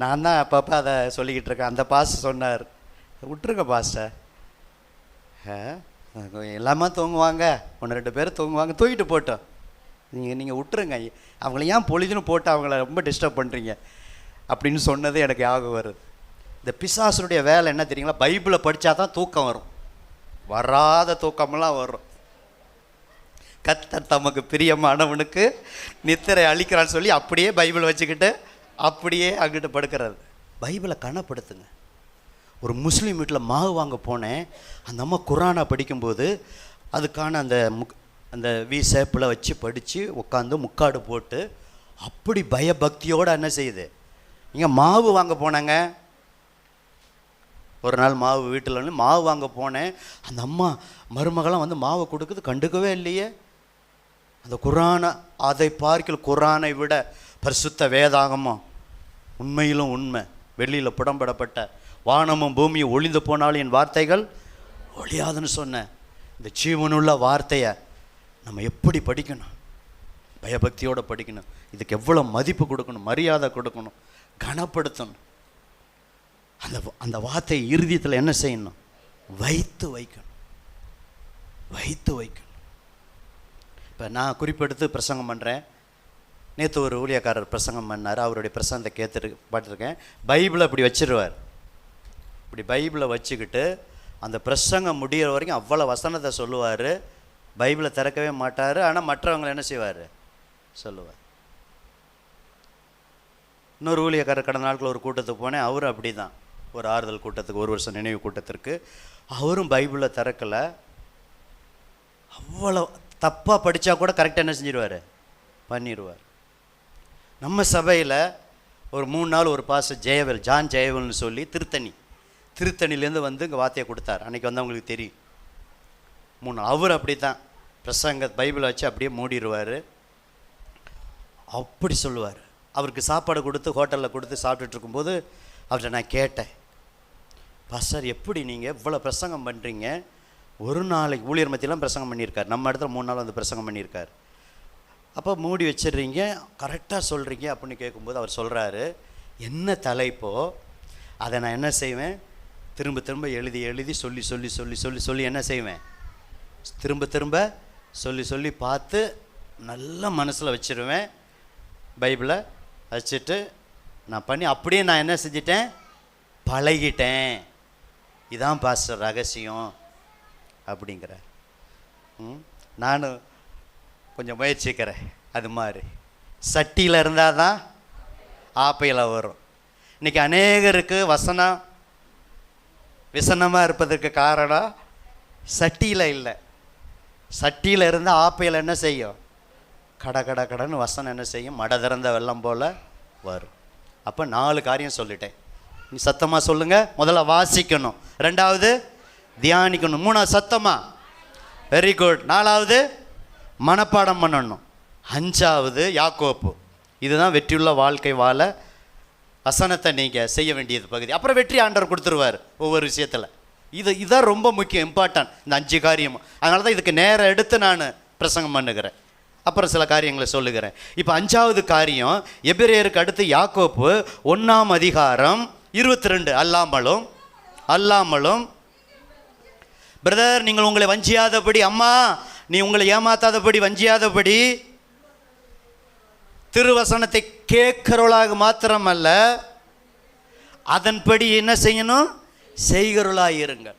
நான் தான் அப்பப்போ அதை சொல்லிக்கிட்டு இருக்கேன். அந்த பாஸ் சொன்னார், விட்டுருங்க பாஸ்டர், எல்லாமே தூங்குவாங்க, 1-2 பேர் தூங்குவாங்க, தூங்கிட்டு போட்டோம், நீங்கள் விட்டுருங்க, அவங்கள ஏன் பொழுதுன்னு போட்டு அவங்கள ரொம்ப டிஸ்டர்ப் பண்ணுறீங்க அப்படின்னு சொன்னது எனக்கு ஞாபகம் வருது. இந்த பிசாசுடைய வேலை என்ன தெரியுங்களா? பைபிளை படித்தா தான் தூக்கம் வரும், வராத தூக்கமெல்லாம் வரும். கர்த்தர் தமக்கு பிரியமானவனுக்கு நித்திரை அளிக்கிறான்னு சொல்லி அப்படியே பைபிளை வச்சுக்கிட்டு அப்படியே அங்கிட்டு படுக்கிறது. பைபிளை கனப்படுத்துங்க. ஒரு முஸ்லீம் வீட்டில் மாவு வாங்க போனேன். அந்த அம்மா குரானை படிக்கும்போது அதுக்கான அந்த வி ஷேப்பில் வச்சு படித்து உட்காந்து முக்காடு போட்டு அப்படி பயபக்தியோடு என்ன செய்யுது. இங்கே மாவு வாங்க போனாங்க, ஒரு நாள் மாவு வீட்டில் வந்து மாவு வாங்க போனேன். அந்த அம்மா மருமகளாம் வந்து மாவை கொடுக்குது, கண்டுக்கவே இல்லையே. அந்த குரானை, அதை பார்க்கல, குரானை விட பரிசுத்த வேதாகமும் உண்மையிலும் உண்மை, வெளியில் புடம்படப்பட்ட வானமும் பூமியும் ஒளிந்து போனாலும் என் வார்த்தைகள் ஒளியாதுன்னு சொன்னேன். இந்த ஜீவனுள்ள வார்த்தையை நம்ம எப்படி படிக்கணும்? பயபக்தியோடு படிக்கணும். இதுக்கு எவ்வளோ மதிப்பு கொடுக்கணும், மரியாதை கொடுக்கணும், கனப்படுத்தணும். அந்த வார்த்தை இறுதியத்தில் என்ன செய்யணும்? வைத்து வைக்கணும், வைத்து வைக்கணும். இப்போ நான் குறிப்பெடுத்து பிரசங்கம் பண்ணுறேன். நேற்று ஒரு ஊழியக்காரர் பிரசங்கம் பண்ணார். அவருடைய பிரசங்கத்தை பார்த்துருக்கேன். பைபிளை இப்படி வச்சிருவார். இப்படி பைபிளை வச்சுக்கிட்டு அந்த பிரசங்கம் முடிகிற வரைக்கும் அவ்வளோ வசனத்தை சொல்லுவார். பைபிளை திறக்கவே மாட்டார். ஆனால் மற்றவங்களை என்ன செய்வார்? சொல்லுவார். இன்னொரு ஊழியக்காரர் கடந்த நாட்கள் ஒரு கூட்டத்துக்கு போனேன். அவரும் அப்படி தான், ஒரு ஆறுதல் கூட்டத்துக்கு, 1 வருஷம் நினைவு கூட்டத்திற்கு. அவரும் பைபிளை திறக்கலை. அவ்வளோ தப்பாக படித்தா கூட கரெக்டாக என்ன செஞ்சிடுவார்? பண்ணிடுவார். நம்ம சபையில் ஒரு 3 நாள் ஒரு பாஸ்டர் ஜெயவேல், ஜான் ஜெயவேல்னு சொல்லி திருத்தணிலேருந்து வந்து இங்கே வார்த்தையை கொடுத்தார். அன்றைக்கி வந்து அவங்களுக்கு தெரியும். 3 நாள் அவர் அப்படி தான் பிரசங்க பைபிளை வச்சு அப்படியே மூடிடுவார். அப்படி சொல்லுவார். அவருக்கு சாப்பாடு கொடுத்து ஹோட்டலில் கொடுத்து சாப்பிட்டுட்டு இருக்கும்போது அவர்கிட்ட நான் கேட்டேன், பாஸ்டர் எப்படி நீங்கள் இவ்வளோ பிரசங்கம் பண்ணுறீங்க? ஒரு நாளைக்கு ஊழியர் மத்தியெல்லாம் பிரசங்கம் பண்ணியிருக்கார், நம்ம இடத்துல 3 நாள் வந்து பிரசங்கம் பண்ணியிருக்கார். அப்போ மூடி வச்சிடுறீங்க, கரெக்டாக சொல்கிறீங்க அப்படின்னு கேட்கும்போது அவர் சொல்கிறாரு, என்ன தலைப்போ அதை நான் என்ன செய்வேன்? திரும்ப திரும்ப எழுதி எழுதி சொல்லி சொல்லி சொல்லி சொல்லி சொல்லி என்ன செய்வேன்? திரும்ப திரும்ப சொல்லி சொல்லி பார்த்து நல்லா மனசில் வச்சுருவேன். பைபிளை வச்சுட்டு நான் பண்ணி அப்படியே நான் என்ன செஞ்சிட்டேன்? பழகிட்டேன். இதான் பாஸ்டர் ரகசியம் அப்படிங்கிறார். நானும் கொஞ்சம் முயற்சிக்கிறேன். அது மாதிரி சட்டியில் இருந்தால் தான் ஆப்பையில் வரும். இன்றைக்கி அநேகருக்கு வசனம் விசனமாக இருப்பதற்கு காரணம் சட்டியில் இல்லை. சட்டியில் இருந்தால் ஆப்பையில் என்ன செய்யும்? கடன் வசனம் என்ன செய்யும்? மட திறந்த வெள்ளம் போல் வரும். அப்போ 4 காரியம் சொல்லிட்டேன். நீ சத்தமாக சொல்லுங்கள். முதல்ல வாசிக்கணும், 2வது தியானிக்கணும், 3வது சத்தமாக, வெரி குட், 4வது மனப்பாடம் பண்ணணும், 5வது யாக்கோப்பு. இதுதான் வெற்றியுள்ள வாழ்க்கை வாழ வசனத்தை நீங்கள் செய்ய வேண்டியது பகுதி. அப்புறம் வெற்றி ஆண்டவர் கொடுத்துருவார் ஒவ்வொரு விஷயத்தில். இதுதான் ரொம்ப முக்கியம், இம்பார்ட்டன்ட், இந்த 5 காரியமும். அதனால தான் இதுக்கு நேரம் எடுத்து நான் பிரசங்கம் பண்ணுகிறேன். அப்புறம் சில காரியங்களை சொல்லுகிறேன். இப்போ 5வது காரியம், எபிரேயருக்கு அடுத்து யாக்கோப்பு 1ஆம் அதிகாரம் 22. அல்லாமலும் பிரதர், நீங்கள் உங்களை வஞ்சியாதபடி, அம்மா நீ உங்களை ஏமாத்தாதபடி, வஞ்சியாதபடி திருவசனத்தை கேட்கிறவளாக மாத்திரமல்ல, அதன்படி என்ன செய்யணும்? செய்கிறவளாக இருங்கள்.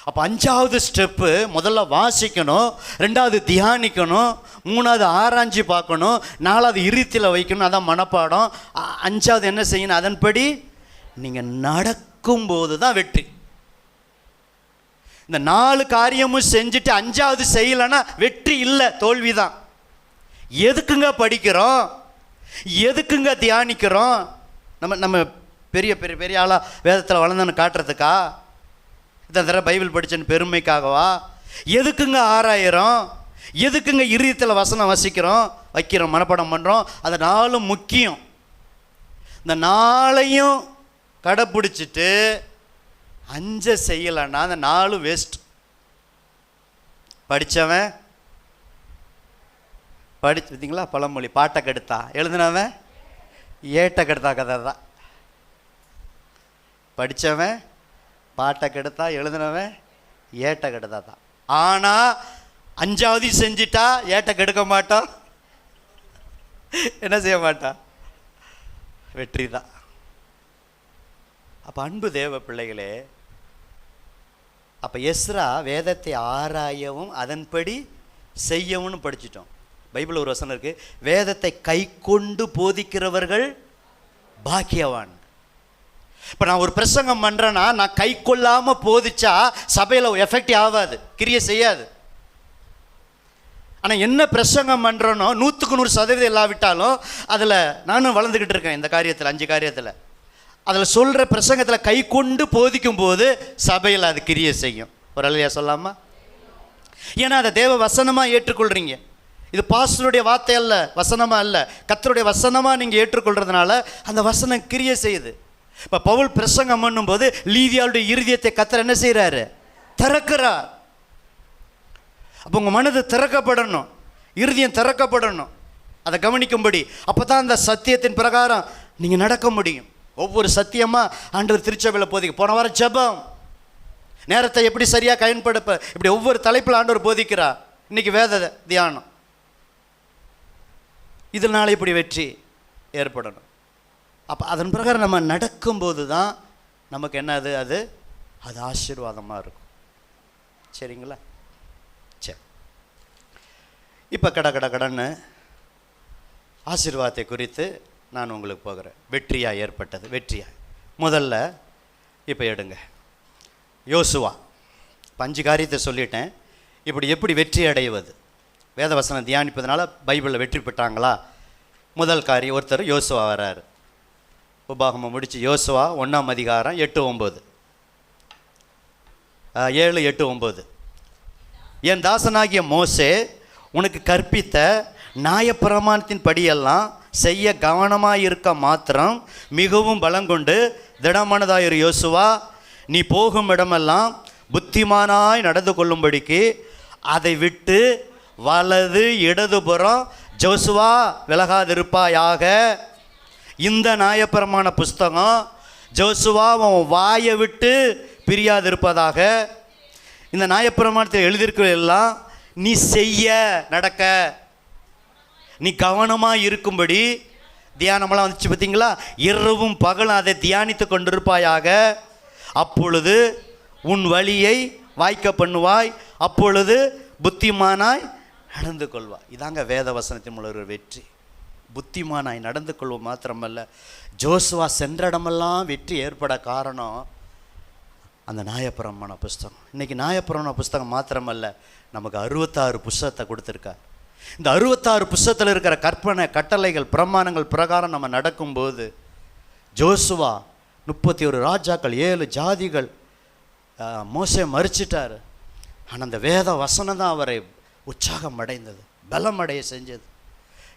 அப்போ 5வது ஸ்டெப்பு, முதல்ல வாசிக்கணும், 2வது தியானிக்கணும், 3வது ஆராய்ச்சி பார்க்கணும், 4வது இருத்தில் வைக்கணும், அதான் மனப்பாடம், 5வது என்ன செய்யணும்? அதன்படி நீங்கள் நடக்கும்போது தான் வெற்றி. இந்த 4 காரியமும் செஞ்சுட்டு 5வது செய்யலைன்னா வெற்றி இல்லை, தோல்வி தான். எதுக்குங்க படிக்கிறோம்? எதுக்குங்க தியானிக்கிறோம்? நம்ம பெரிய பெரிய பெரிய ஆளாக வேதத்தில் வளர்ந்தன்னு காட்டுறதுக்கா? இத்தனை தடவை பைபிள் படித்தேன்னு பெருமைக்காகவா? எதுக்குங்க ஆராயிரம்? எதுக்குங்க இருதயத்தில் வசனம் வைக்கிறோம், மனப்பாடம் பண்ணுறோம்? அது 4 முக்கியம். இந்த 4ஐயும் கடைப்பிடிச்சிட்டு 5 செய்யலைன்னா அந்த 4 வேஸ்ட். படித்தவன் பார்த்தீங்களா, பழமொழி, பாட்டை கெடுத்தா எழுதினவன் ஏட்டை கெடுத்தா கதை தான். படித்தவன் பாட்டை கெடுத்தா, எழுதினவன் ஏட்டை கெடுத்தா தான். ஆனால் 5வது செஞ்சிட்டா ஏட்டை கெடுக்க மாட்டான், என்ன செய்ய மாட்டான்? வெற்றி தான். அப்போ அன்பு தேவ பிள்ளைகளே, அப்போ எஸ்ரா வேதத்தை ஆராயவும் அதன்படி செய்யவும் படிச்சிட்டோம். பைபிள் ஒரு வசனம் இருக்குது, வேதத்தை கை கொண்டு போதிக்கிறவர்கள் பாக்கியவான். இப்போ நான் ஒரு பிரசங்கம் பண்ணுறேன்னா, நான் கை கொள்ளாமல் போதிச்சா சபையில் எஃபெக்டிவ் ஆகாது, கிரியை செய்யாது. ஆனால் என்ன பிரசங்கம் பண்ணுறனோ 100க்கு 100% இல்லாவிட்டாலும் அதில் நானும் வளர்ந்துக்கிட்டு இருக்கேன். இந்த காரியத்தில் 5 காரியத்தில் அதில் சொல்கிற பிரசங்கத்தில் கை கொண்டு போதிக்கும் போது சபையில் அது கிரியை செய்யும். ஒரு அலையா சொல்லாமா? ஏன்னா அதை தேவ வசனமாக ஏற்றுக்கொள்கிறீங்க. இது பாஸ்டருடைய வார்த்தை அல்ல, வசனமாக அல்ல, கர்த்தருடைய வசனமாக நீங்கள் ஏற்றுக்கொள்கிறதுனால அந்த வசனம் கிரியை செய்யுது. இப்போ பவுல் பிரசங்கம் பண்ணும்போது லீதியாளுடைய இருதயத்தை கர்த்தர் என்ன செய்கிறாரு? திறக்கிறார். அப்போ உங்கள் மனது திறக்கப்படணும், இருதயம் திறக்கப்படணும், அதை கவனிக்கும்படி. அப்போ தான் அந்த சத்தியத்தின் பிரகாரம் நீங்கள் நடக்க முடியும். ஒவ்வொரு சத்தியமாக ஆண்டவர் திருச்சபையில் போதிக்க. போன வாரம் ஜெபம், நேரத்தை எப்படி சரியாக பயன்படுத்த, இப்படி ஒவ்வொரு தலைப்பில் ஆண்டவர் போதிக்கிறார். இன்றைக்கி வேத தியானம். இதனால் இப்படி வெற்றி ஏற்படணும். அப்போ அதன் பிரகாரம் நம்ம நடக்கும்போது தான் நமக்கு என்னது? அது ஆசீர்வாதமாக இருக்கும். சரிங்களா? சரி, இப்போ கடன்னு ஆசீர்வாதத்தை குறித்து நான் உங்களுக்கு போகிறேன். வெற்றியாக ஏற்பட்டது, வெற்றியாக முதல்ல இப்போ எடுங்க யோசுவா. 5 காரியத்தை சொல்லிட்டேன். இப்படி எப்படி வெற்றி அடைவது? வேதவசனம் தியானிப்பதனால பைபிளில் வெற்றி பெற்றாங்களா? முதல் காரியம், ஒருத்தர் யோசுவா வர்றாரு. உபாகமம் முடித்து யோசுவா 1ஆம் அதிகாரம் 8, 9, 7, 8, 9. என் தாசனாகிய மோசே உனக்கு கற்பித்த நியாயப்பிரமாணத்தின் படியெல்லாம் செய்ய கவனமாக இருக்க மாத்திரம் மிகவும் பலங்கொண்டு திடமானதாயிரு யோசுவா, நீ போகும் இடமெல்லாம் புத்திமானாய் நடந்து கொள்ளும்படிக்கு அதை விட்டு வலது இடதுபுறம் ஜோசுவா விலகாதிருப்பாயாக. இந்த நியாயப்பிரமாண புஸ்தகம் ஜோசுவா உன் வாயை விட்டு பிரியாதிருப்பதாக. இந்த நியாயப்பிரமாணத்தில் எழுதியிருக்கிற எல்லாம் நீ செய்ய, நடக்க, நீ கவனமாக இருக்கும்படி. தியானமெல்லாம் வந்துச்சு பார்த்தீங்களா? இரவும் பகலும் அதை தியானித்து கொண்டிருப்பாயாக. அப்பொழுது உன் வழியை வாய்க்க பண்ணுவாய், அப்பொழுது புத்திமானாய் நடந்து கொள்வா. இதாங்க வேத வசனத்தின் மூலம் ஒரு வெற்றி. புத்திமானாய் நடந்து கொள்வோம் மாத்திரமல்ல, ஜோசுவா சென்ற இடமெல்லாம் வெற்றி ஏற்பட காரணம் அந்த நியாயப்பிரமாண புஸ்தகம். இன்றைக்கி நியாயப்பிரமாண புஸ்தகம் மாத்திரமல்ல, நமக்கு 66 புஸ்தகத்தை கொடுத்துருக்கார். இந்த 66 புஸ்தகத்தில் இருக்கிற கற்பனை, கட்டளைகள், பிரமாணங்கள் பிரகாரம் நம்ம நடக்கும்போது, ஜோசுவா 31 ராஜாக்கள், 7 ஜாதிகள், மோசே மறிச்சிட்டார். ஆனால் அந்த வேத வசனம் தான் அவரை உற்சாகம் அடைந்தது, பலம் அடைய செஞ்சது.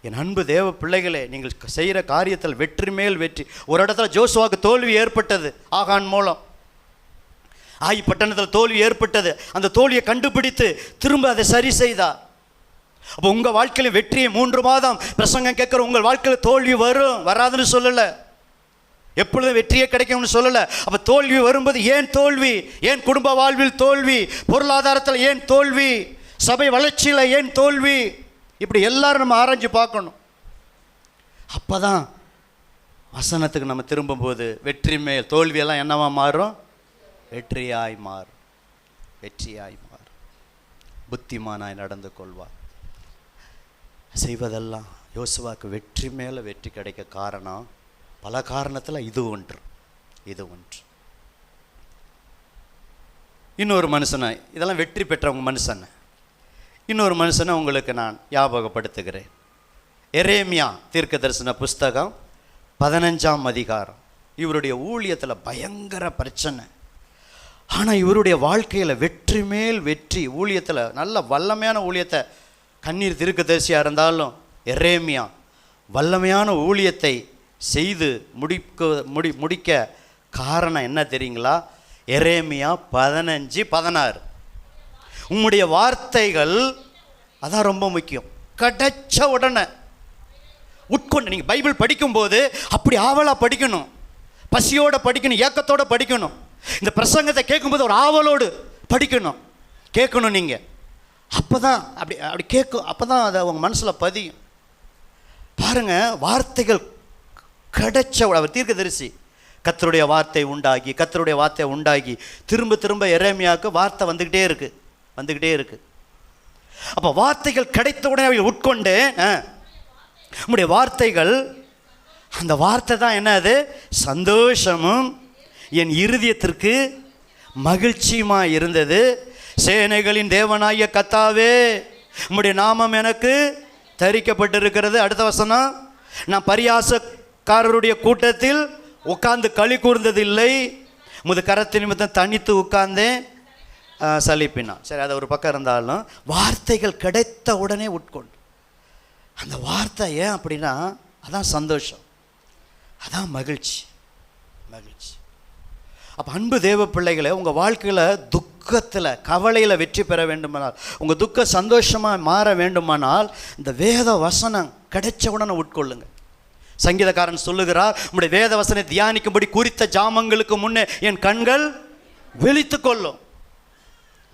என் அன்பு தேவ பிள்ளைகளே, நீங்கள் செய்கிற காரியத்தில் வெற்றி மேல் வெற்றி. ஒரு இடத்துல ஜோசுவாவுக்கு தோல்வி ஏற்பட்டது, ஆகான் மூலம். ஆயி பட்டணத்தில் தோல்வி ஏற்பட்டது. அந்த தோல்வியை கண்டுபிடித்து திரும்ப அதை சரி செய்தார். அப்போ உங்கள் வாழ்க்கையில் வெற்றியை 3 மாதம் பிரசங்கம் கேட்குற உங்கள் வாழ்க்கையில் தோல்வி வரும், வராதுன்னு சொல்லலை. எப்பொழுதும் வெற்றியே கிடைக்கும்னு சொல்லலை. அப்போ தோல்வி வரும்போது ஏன் தோல்வி? ஏன் குடும்ப வாழ்வில் தோல்வி? பொருளாதாரத்தில் ஏன் தோல்வி? சபை வளர்ச்சியில் ஏன் தோல்வி? இப்படி எல்லாரும் நம்ம ஆராய்ச்சி பார்க்கணும். அப்போ தான் வசனத்துக்கு நம்ம திரும்பும்போது வெற்றி மேல் தோல்வியெல்லாம் என்னவா மாறும்? வெற்றியாய் மாறும். வெற்றியாய் மாறும். புத்திமானாய் நடந்து கொள்வார். செய்வதெல்லாம் யோசுவாக்கு வெற்றி மேலே வெற்றி கிடைக்க காரணம் பல காரணத்தில் இது ஒன்று. இன்னொரு மனுஷனை, இதெல்லாம் வெற்றி பெற்றவங்க மனுஷனை, இன்னொரு மனுஷனை உங்களுக்கு நான் ஞாபகப்படுத்துகிறேன். எரேமியா தீர்க்க தரிசன புஸ்தகம் 15ஆம் அதிகாரம். இவருடைய ஊழியத்தில் பயங்கர பிரச்சனை. ஆனால் இவருடைய வாழ்க்கையில் வெற்றி மேல் வெற்றி. ஊழியத்தில் நல்ல வல்லமையான ஊழியத்தை, கண்ணீர் தீர்க்கதரிசியாக இருந்தாலும் எரேமியா வல்லமையான ஊழியத்தை செய்து முடிக்க காரணம் என்ன தெரியுங்களா? எரேமியா 15:16. உம்முடைய வார்த்தைகள், அதான் ரொம்ப முக்கியம். கிடைச்ச உடனே உட்கொண்டு. நீங்கள் பைபிள் படிக்கும்போது அப்படி ஆவலாக படிக்கணும், பசியோடு படிக்கணும், ஏக்கத்தோடு படிக்கணும். இந்த பிரசங்கத்தை கேட்கும்போது ஒரு ஆவலோடு கேட்கணும் நீங்கள். அப்போ தான் அப்படி கேட்கும். அப்போ தான் அதை உங்கள் மனசில் பதியும். பாருங்கள், வார்த்தைகள் கிடைச்ச அவர் தீர்க்கதரிசி. கர்த்தருடைய வார்த்தை உண்டாகி திரும்ப திரும்ப எரேமியாவுக்கு வார்த்தை வந்துக்கிட்டே இருக்கு. அப்போ வார்த்தைகள் கிடைத்த உடனே அவள் உட்கொண்டு, நம்முடைய வார்த்தைகள், அந்த வார்த்தை தான் என்னது? சந்தோஷமும் என் இருதயத்திற்கு மகிழ்ச்சியுமா இருந்தது. சேனைகளின் தேவனாகிய கர்த்தாவே, உம்முடைய நாமம் எனக்கு தரிக்கப்பட்டிருக்கிறது. அடுத்த வசனம், நான் பரியாசக்காரருடைய கூட்டத்தில் உட்கார்ந்து களி கூர்ந்ததில்லை, முது கரத்து நிமித்தம் தனித்து உட்கார்ந்தேன் சலிப்பினா. சரி, அது ஒரு பக்கம் இருந்தாலும் வார்த்தைகள் கிடைத்த உடனே உட்கொண்டு. அந்த வார்த்தை ஏன் அப்படின்னா, அதான் சந்தோஷம், அதான் மகிழ்ச்சி. அப்போ அன்பு தேவ பிள்ளைகளை, உங்கள் வாழ்க்கையில் துக்கத்தில், கவலையில் வெற்றி பெற வேண்டுமானால், உங்கள் துக்க சந்தோஷமாக மாற வேண்டுமானால், இந்த வேத வசனம் கிடைச்ச உடனே உட்கொள்ளுங்க. சங்கீதக்காரன் சொல்லுகிறார், உங்களுடைய வேத வசனை தியானிக்கும்படி குறித்த ஜாமங்களுக்கு முன்னே என் கண்கள் விழித்து கொள்ளும்.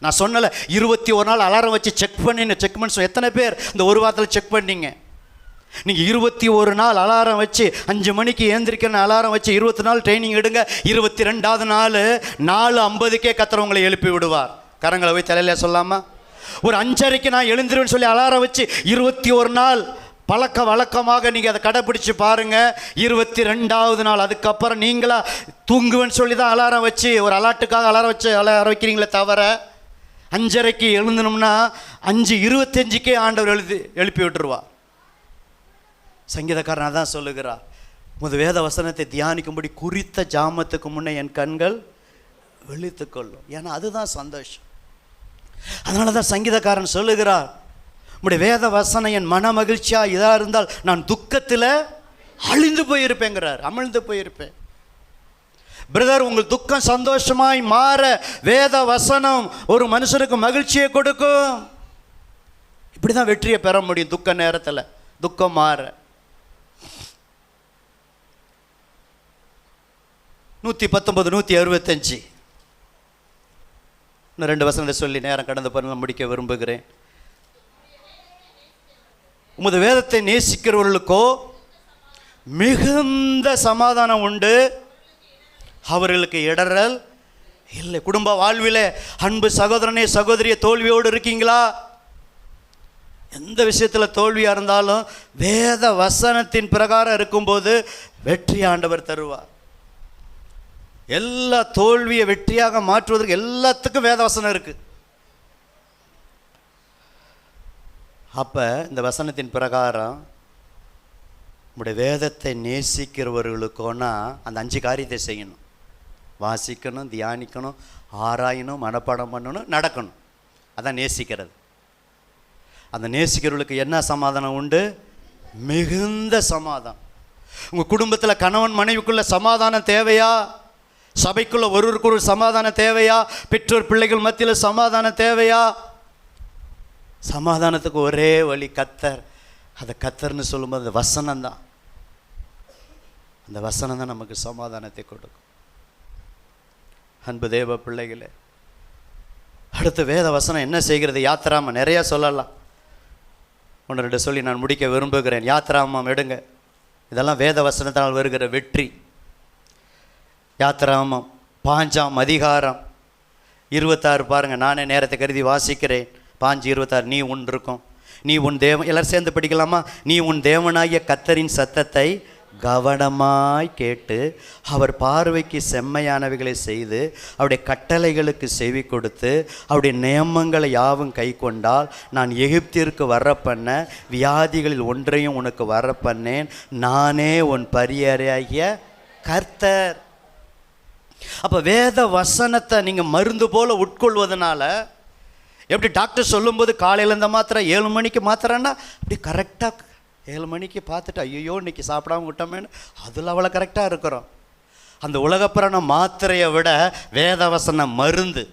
நான் சொன்னல, 21 நாள் அலாரம் வச்சு செக் பண்ணி எத்தனை பேர் இந்த ஒரு வாரத்தில் செக் பண்ணீங்க? நீங்கள் 21 நாள் அலாரம் வச்சு 5 மணிக்கு ஏந்திரிக்கணும் அலாரம் வச்சு 20 நாள் ட்ரைனிங் எடுங்க. 22வது நாள் 4:50க்கே கர்த்தர் எழுப்பி விடுவார். கரங்களை போய் தலையில சொல்லாமா? ஒரு 5:30க்கு நான் எழுந்திருவேன்னு சொல்லி அலாரம் வச்சு 21 நாள் வழக்கமாக நீங்கள் அதை கடைப்பிடிச்சு பாருங்கள். 22வது நாள் அதுக்கப்புறம் நீங்களா தூங்குவேன்னு சொல்லி தான் அலாரம் வச்சு, ஒரு அலாட்டுக்காக அலாரம் வைக்கிறீங்களே தவிர, 5:30க்கு எழுந்தணும்னா 5:25க்கே ஆண்டவர் எழுப்பி விட்டுருவா. சங்கீதக்காரன் தான் சொல்லுகிறார், முது வேத வசனத்தை தியானிக்கும்படி குறித்த ஜாமத்துக்கு முன்னே என் கண்கள் விழித்து கொள்ளும். ஏன்னா அதுதான் சந்தோஷம். அதனால தான் சங்கீதக்காரன் சொல்லுகிறார், உம்முடைய வேத வசனம் என் மன மகிழ்ச்சியாக இதாக இருந்தால் நான் துக்கத்தில் அமிழ்ந்து போயிருப்பேன். பிரதர், உங்கள் துக்கம் சந்தோஷமாய் மாற வேத வசனம் ஒரு மனுஷனுக்கு மகிழ்ச்சியை கொடுக்கும். இப்படி தான் வெற்றியை பெற முடியும். துக்க நேரத்தில் துக்கம் மாற. 119, 165 இன்னும் 2 வசனத்தை சொல்லி நேரம் கடந்து பண்ண முடிக்க விரும்புகிறேன். உமது வேதத்தை நேசிக்கிறவர்களுக்கோ மிகுந்த சமாதானம் உண்டு, அவர்களுக்கு இடறல் இல்லை. குடும்ப வாழ்விலே அன்பு சகோதரனே சகோதரிய தோல்வியோடு இருக்கீங்களா? எந்த விஷயத்தில் தோல்வியாக இருந்தாலும் வேத வசனத்தின் பிரகாரம் இருக்கும்போது வெற்றி ஆண்டவர் தருவார். எல்லா தோல்வியை வெற்றியாக மாற்றுவதற்கு எல்லாத்துக்கும் வேத வசனம் இருக்குது. அப்போ இந்த வசனத்தின் பிரகாரம் நம்முடைய வேதத்தை நேசிக்கிறவர்களுக்கோனா அந்த 5 காரியத்தை செய்யணும். வாசிக்கணும், தியானிக்கணும், ஆராயணும், மனப்பாடம் பண்ணணும், நடக்கணும். அதான் நேசிக்கிறது. அந்த நேசிக்கிறவர்களுக்கு என்ன சமாதானம் உண்டு? மிகுந்த சமாதானம். உங்கள் குடும்பத்தில் கணவன் மனைவிக்குள்ள சமாதானம் தேவையா? சபைக்குள்ள ஒருவருக்கு ஒரு சமாதானம் தேவையா? பெற்றோர் பிள்ளைகள் மத்தியில் சமாதானம் தேவையா? சமாதானத்துக்கு ஒரே வழி கர்த்தர். அதை கர்த்தர்னு சொல்லும்போது அந்த வசனம் தான், அந்த வசனம் தான் நமக்கு சமாதானத்தை கொடுக்கும். அன்பு தேவ பிள்ளைகளே, அடுத்த வேத வசனம் என்ன செய்கிறது? யாத்திராமம் நிறையா சொல்லலாம். 1-2 சொல்லி நான் முடிக்க விரும்புகிறேன். யாத்திராமம் எடுங்க. இதெல்லாம் வேத வசனத்தினால் வருகிற வெற்றி. யாத்திராமம் 5ஆம் அதிகாரம் 26 பாருங்கள். நானே நேரத்தை கருதி வாசிக்கிறேன். 5:26. நீ உன் இருக்கும், நீ உன் தேவன், எல்லாரும் சேர்ந்து படிக்கலாமா? நீ உன் தேவனாகிய கர்த்தரின் சத்தத்தை கவனமாய் கேட்டு அவர் பார்வைக்கு செம்மையானவைகளை செய்து அவருடைய கட்டளைகளுக்கு செவி கொடுத்து அவருடைய நியமங்களை யாவும் கை கொண்டால் நான் எகிப்திற்கு வர பண்ண வியாதிகளில் ஒன்றையும் உனக்கு வர பண்ணேன். நானே உன் பரியரையாகிய கர்த்தர். அப்போ வேத வசனத்தை நீங்கள் மருந்து போல் உட்கொள்வதனால, எப்படி டாக்டர் சொல்லும்போது காலையில் இந்த மாத்திரை 7 மணிக்கு மாத்திரைன்னா அப்படி கரெக்டாக 7 மணிக்கு பார்த்துட்டு ஐயோ இன்னைக்கு சாப்பிடாம விட்டோமேன்னு அதில் அவ்வளோ கரெக்டாக இருக்கிறோம். அந்த உலகப்புறான மாத்திரையை விட வேதவசன மருந்து.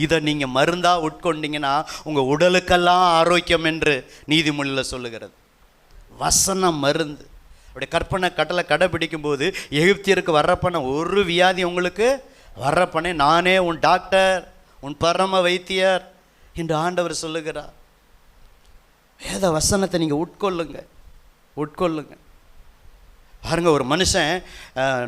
இதை நீங்கள் மருந்தாக உட்கொண்டீங்கன்னா உங்கள் உடலுக்கெல்லாம் ஆரோக்கியம் என்று நீதிமொழியில் சொல்லுகிறது. வசனம் மருந்து. அப்படி கற்பனை கட்டளை கடைபிடிக்கும் போது எகிப்தியருக்கு வர்றப்பண்ண ஒரு வியாதி உங்களுக்கு வர்றப்பண்ணே நானே உன் டாக்டர், உன் பரம வைத்தியர் என்று ஆண்டவர் சொல்லுகிறார். வேத வசனத்தை நீங்கள் உட்கொள்ளுங்க. பாருங்க, ஒரு மனுஷன்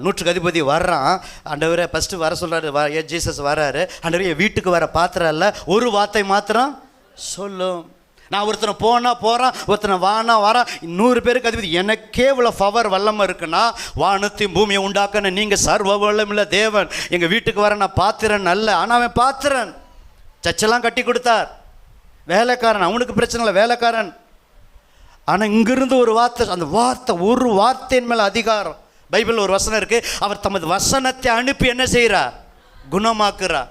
100க்கு அதிபதி வர்றான். ஆண்டவரே ஃபஸ்ட்டு வர சொல்கிறாரு, ஜீசஸ் வர்றாரு. ஆண்டவரே வீட்டுக்கு வர பாத்திரம் இல்லை, ஒரு வார்த்தை மாத்திரம் சொல்லும். நான் ஒருத்தனை போகிறான், ஒருத்தனை வாரான். 100 பேருக்கு அதிபதி. எனக்கே இவ்வளோ பவர் வல்லமை இருக்குன்னா வானத்தையும் பூமியை உண்டாக்கணும் நீங்கள் சர்வ வல்லமுள்ள தேவன். எங்கள் வீட்டுக்கு வர நான் பாத்திரன் அல்ல. ஆனால் அவன் பாத்திரன். சர்ச்செல்லாம் கட்டி கொடுத்தார். வேலைக்காரன், அவனுக்கு பிரச்சனை இல்லை, வேலைக்காரன். ஆனால் இங்கிருந்து ஒரு வார்த்தை, அந்த வார்த்தை ஒரு வார்த்தையின் மேலே அதிகாரம். பைபிள் ஒரு வசனம் இருக்குது, அவர் தமது வசனத்தை அனுப்பி என்ன செய்கிறார்? குணமாக்குறார்.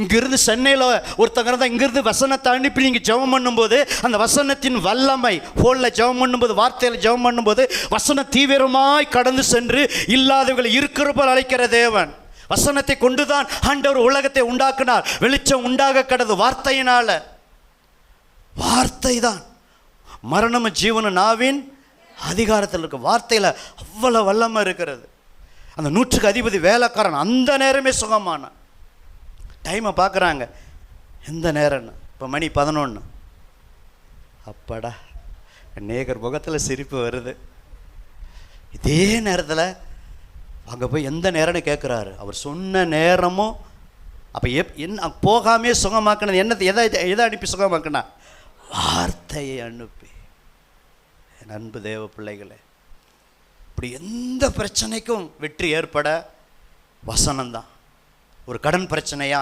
இங்கிருந்து சென்னையில் ஒருத்தங்க இருந்தால் இங்கிருந்து வசனத்தை அனுப்பி நீங்கள் ஜெபம் பண்ணும்போது அந்த வசனத்தின் வல்லமை, ஃபோனில் ஜெபம் பண்ணும்போது, வார்த்தையில் ஜெபம் பண்ணும்போது வசனம் தீவிரமாய் கடந்து சென்று இல்லாதவர்களை இருக்கிறபோல் அழைக்கிற தேவன். வசனத்தை கொண்டுதான் ஆண்டவர் உலகத்தை உண்டாக்கினார். வெளிச்சம் உண்டாக கடது வார்த்தையினால. வார்த்தை தான் மரணமும் ஜீவனும் நாவின் அதிகாரத்தில் இருக்க. வார்த்தையில் அவ்வளோ வல்லமை இருக்கிறது. அந்த 100க்கு அதிபதி வேலைக்காரன் அந்த நேரமே சுகமான டைமை பார்க்குறாங்க. எந்த நேரம்னு இப்போ மணி 11. அப்பாடா, நேகர் முகத்தில் சிரிப்பு வருது. இதே நேரத்தில் அங்கே போய் எந்த நேரம்னு கேட்குறாரு. அவர் சொன்ன நேரமும் அப்போ என்ன போகாமே சுகமாக்கினது என்னது? எதை அனுப்பி சுகமாக்கினா? வார்த்தையை அனுப்பி. என் அன்பு தேவ பிள்ளைகளே, இப்படி எந்த பிரச்சனைக்கும் வெற்றி ஏற்பட வசனம்தான். ஒரு கடன் பிரச்சனையா,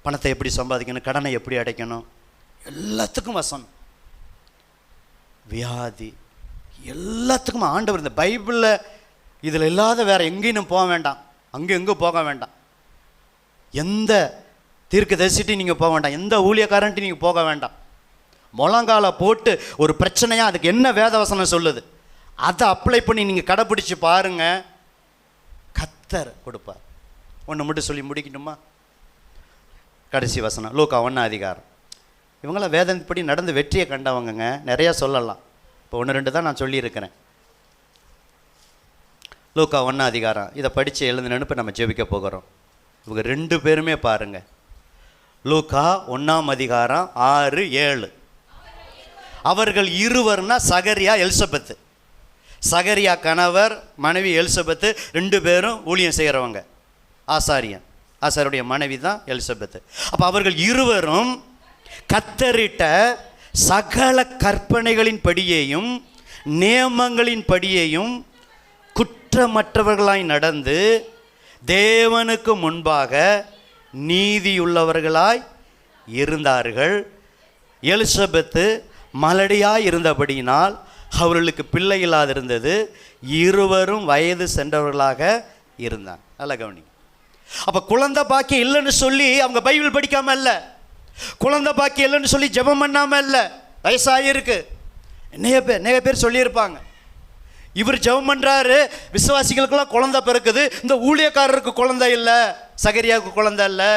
பணத்தை எப்படி சம்பாதிக்கணும், கடனை எப்படி அடைக்கணும், எல்லாத்துக்கும் வசனம். வியாதி எல்லாத்துக்கும் ஆண்டவர் இந்த பைபிளில் இதில் இல்லாத வேறு எங்கேயும் போக வேண்டாம். எங்கே போக வேண்டாம். எந்த தீர்க்கதரிசிட்டையும் நீங்கள் போக வேண்டாம். எந்த ஊழியக்காரன்ட்டையும் நீங்கள் போக வேண்டாம். முழங்கால போட்டு ஒரு பிரச்சனையாக அதுக்கு என்ன வேதவசனம் சொல்லுது அதை அப்ளை பண்ணி நீங்கள் கடைப்பிடிச்சு பாருங்கள், கர்த்தர் கொடுப்பார். ஒன்று மட்டும் சொல்லி முடிக்கணுமா? கடைசி வசனம் லூக்கா 1 அதிகாரம். இவங்களாம் வேதனைப்படி நடந்து வெற்றியை கண்டவங்கங்க, நிறையா சொல்லலாம். இப்போ 1-2 தான் நான் சொல்லியிருக்கிறேன். லூக்கா 1 அதிகாரம். இதை படித்து எழுதுனு இப்போ நம்ம ஜெபிக்க போகிறோம். இவங்க 2 பேருமே பாருங்கள். லூக்கா 1 அதிகாரம் 6-7. அவர்கள் இருவர்னா சகரியா எலிசபெத்து. சகரியா கணவர், மனைவி எலிசபெத்து, 2 பேரும் ஊழியம் செய்கிறவங்க. ஆசாருடைய மனைவி தான் எலிசபெத்து. அப்போ அவர்கள் இருவரும் கர்த்தரிட்ட சகல கற்பனைகளின் படியேயும் நியமங்களின் படியேயும் குற்றமற்றவர்களாய் நடந்து தேவனுக்கு முன்பாக நீதியுள்ளவர்களாய் இருந்தார்கள். எலிசபெத்து மலடியாய் இருந்தபடியினால் அவர்களுக்கு பிள்ளை இல்லாதிருந்தது. இருவரும் வயது சென்றவர்களாக இருந்தாங்க. நல்லா கவனிங்க. அப்போ குழந்தை பாக்கியம் இல்லைன்னு சொல்லி அவங்க பைபிள் படிக்காம இல்லை, குழந்தை பாக்கியம் இல்லைன்னு சொல்லி ஜெபம் பண்ணாமல் இல்லை. வயசாகிருக்கு. நிறைய பேர் சொல்லியிருப்பாங்க, இவர் ஜெபம் பண்ணுறாரு, விசுவாசிகளுக்கெல்லாம் குழந்தை பிறக்குது, இந்த ஊழியக்காரருக்கு குழந்தை இல்லை, சகரியாவுக்கு குழந்தை இல்லை,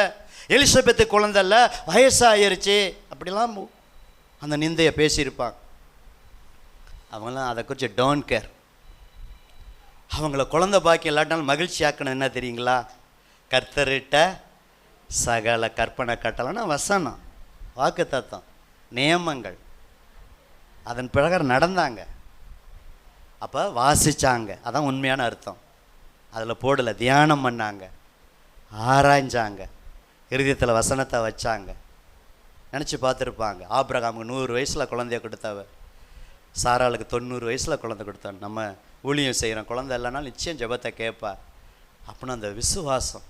எலிசபெத்துக்கு குழந்தை இல்லை, வயசாகிருச்சு, அப்படிலாம் அந்த நிந்தையை பேசியிருப்பாங்க. அவங்களாம் அதை குறித்து டோன்ட் கேர். அவங்கள குழந்தை பாக்கியம் இல்லாட்டாலும் மகிழ்ச்சி ஆக்கணும். என்ன தெரியுங்களா? கர்த்தரிட்ட சகல கற்பனை கட்டளைன்னா வசனம், வாக்கு தத்தம், நியமங்கள், அதன் பிரகாரம் நடந்தாங்க. அப்போ வாசித்தாங்க, அதான் உண்மையான அர்த்தம். அதில் போடலை, தியானம் பண்ணாங்க, ஆராய்ஞ்சாங்க, இருதயத்தில் வசனத்தை வச்சாங்க. நினச்சி பார்த்துருப்பாங்க, ஆபிரகாமுக்கு 100 வயசில் குழந்தைய கொடுத்தவ, சாராளுக்கு 90 வயசில் குழந்தை கொடுத்தாங்க. நம்ம ஊழியம் செய்கிறோம், குழந்தை இல்லைனாலும் நிச்சயம் ஜெபத்தை கேட்பா. அப்படின்னு அந்த விசுவாசம்.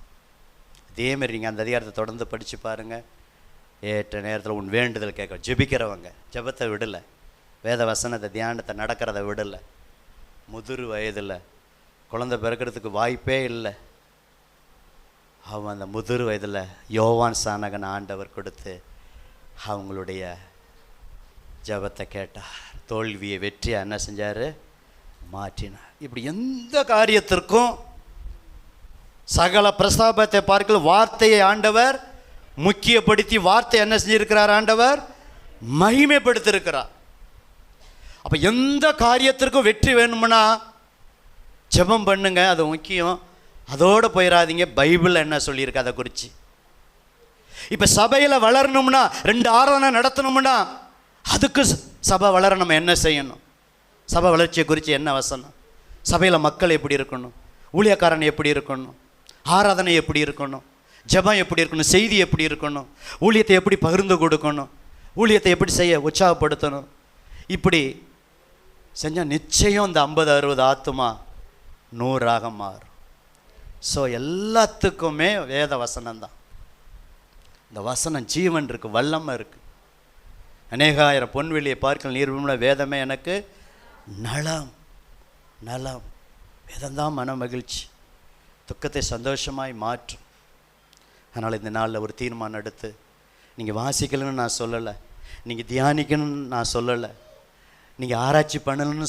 அதேமாரி நீங்கள் அந்த அதிகாரத்தை தொடர்ந்து படித்து பாருங்கள். ஏற்ற நேரத்தில் உன் வேண்டுதல் கேட்க ஜெபிக்கிறவங்க ஜெபத்தை விடலை, வேத வசனத்தை தியானத்தை நடக்கிறத விடலை. முதிர் வயதில் குழந்தை பிறக்கிறதுக்கு வாய்ப்பே இல்லை. அவன் அந்த முதிர் வயதில் யோவான் சானகன் ஆண்டவர் கொடுத்து அவங்களுடைய ஜெபத்தை கேட்டார். தோல்வியை வெற்றியை என்ன செஞ்சார்? மாற்றினார். இப்படி எந்த காரியத்திற்கும் சகல பிரஸ்தாபத்தை பார்க்கல வார்த்தையை ஆண்டவர் முக்கியப்படுத்தி வார்த்தை என்ன செஞ்சிருக்கிறார்? ஆண்டவர் மகிமைப்படுத்திருக்கிறார். அப்போ எந்த காரியத்திற்கும் வெற்றி வேணும்னா ஜெபம் பண்ணுங்க, அது முக்கியம். அதோடு போயிடாதீங்க. பைபிள் என்ன சொல்லியிருக்கு அதை குறித்து. இப்போ சபையில் வளரணும்னா, 2 ஆராதனை நடத்தணும்னா, அதுக்கு சபை வளர நம்ம என்ன செய்யணும்? சபை வளர்ச்சியை குறித்து என்ன வசனம்? சபையில் மக்கள் எப்படி இருக்கணும்? ஊழியக்காரன் எப்படி இருக்கணும்? ஆராதனை எப்படி இருக்கணும்? ஜெபம் எப்படி இருக்கணும்? செய்தி எப்படி இருக்கணும்? ஊழியத்தை எப்படி பகிர்ந்து கொடுக்கணும்? ஊழியத்தை எப்படி செய்ய உற்சாகப்படுத்தணும்? இப்படி செஞ்சால் நிச்சயம் இந்த 50-60 ஆத்துமா 100 மாறும். ஸோ எல்லாத்துக்குமே வேத வசனம்தான். இந்த வசனம் ஜீவன் இருக்குது, வல்லமை இருக்குது. அநேகாயிரம் பொன்வெளியை பார்க்கல நீர்வீழ்ச்சியுள்ள வேதமே எனக்கு நலம். நலம் வேதம்தான் மன மகிழ்ச்சி, துக்கத்தை சந்தோஷமாய் மாற்றும். அதனால் இந்த நாளில் ஒரு தீர்மானம் எடுத்து, நீங்கள் வாசிக்கணும்னு நான் சொல்லலை, நீங்கள் தியானிக்கணும்னு நான் சொல்லலை, நீங்கள் ஆராய்ச்சி பண்ணணும்னு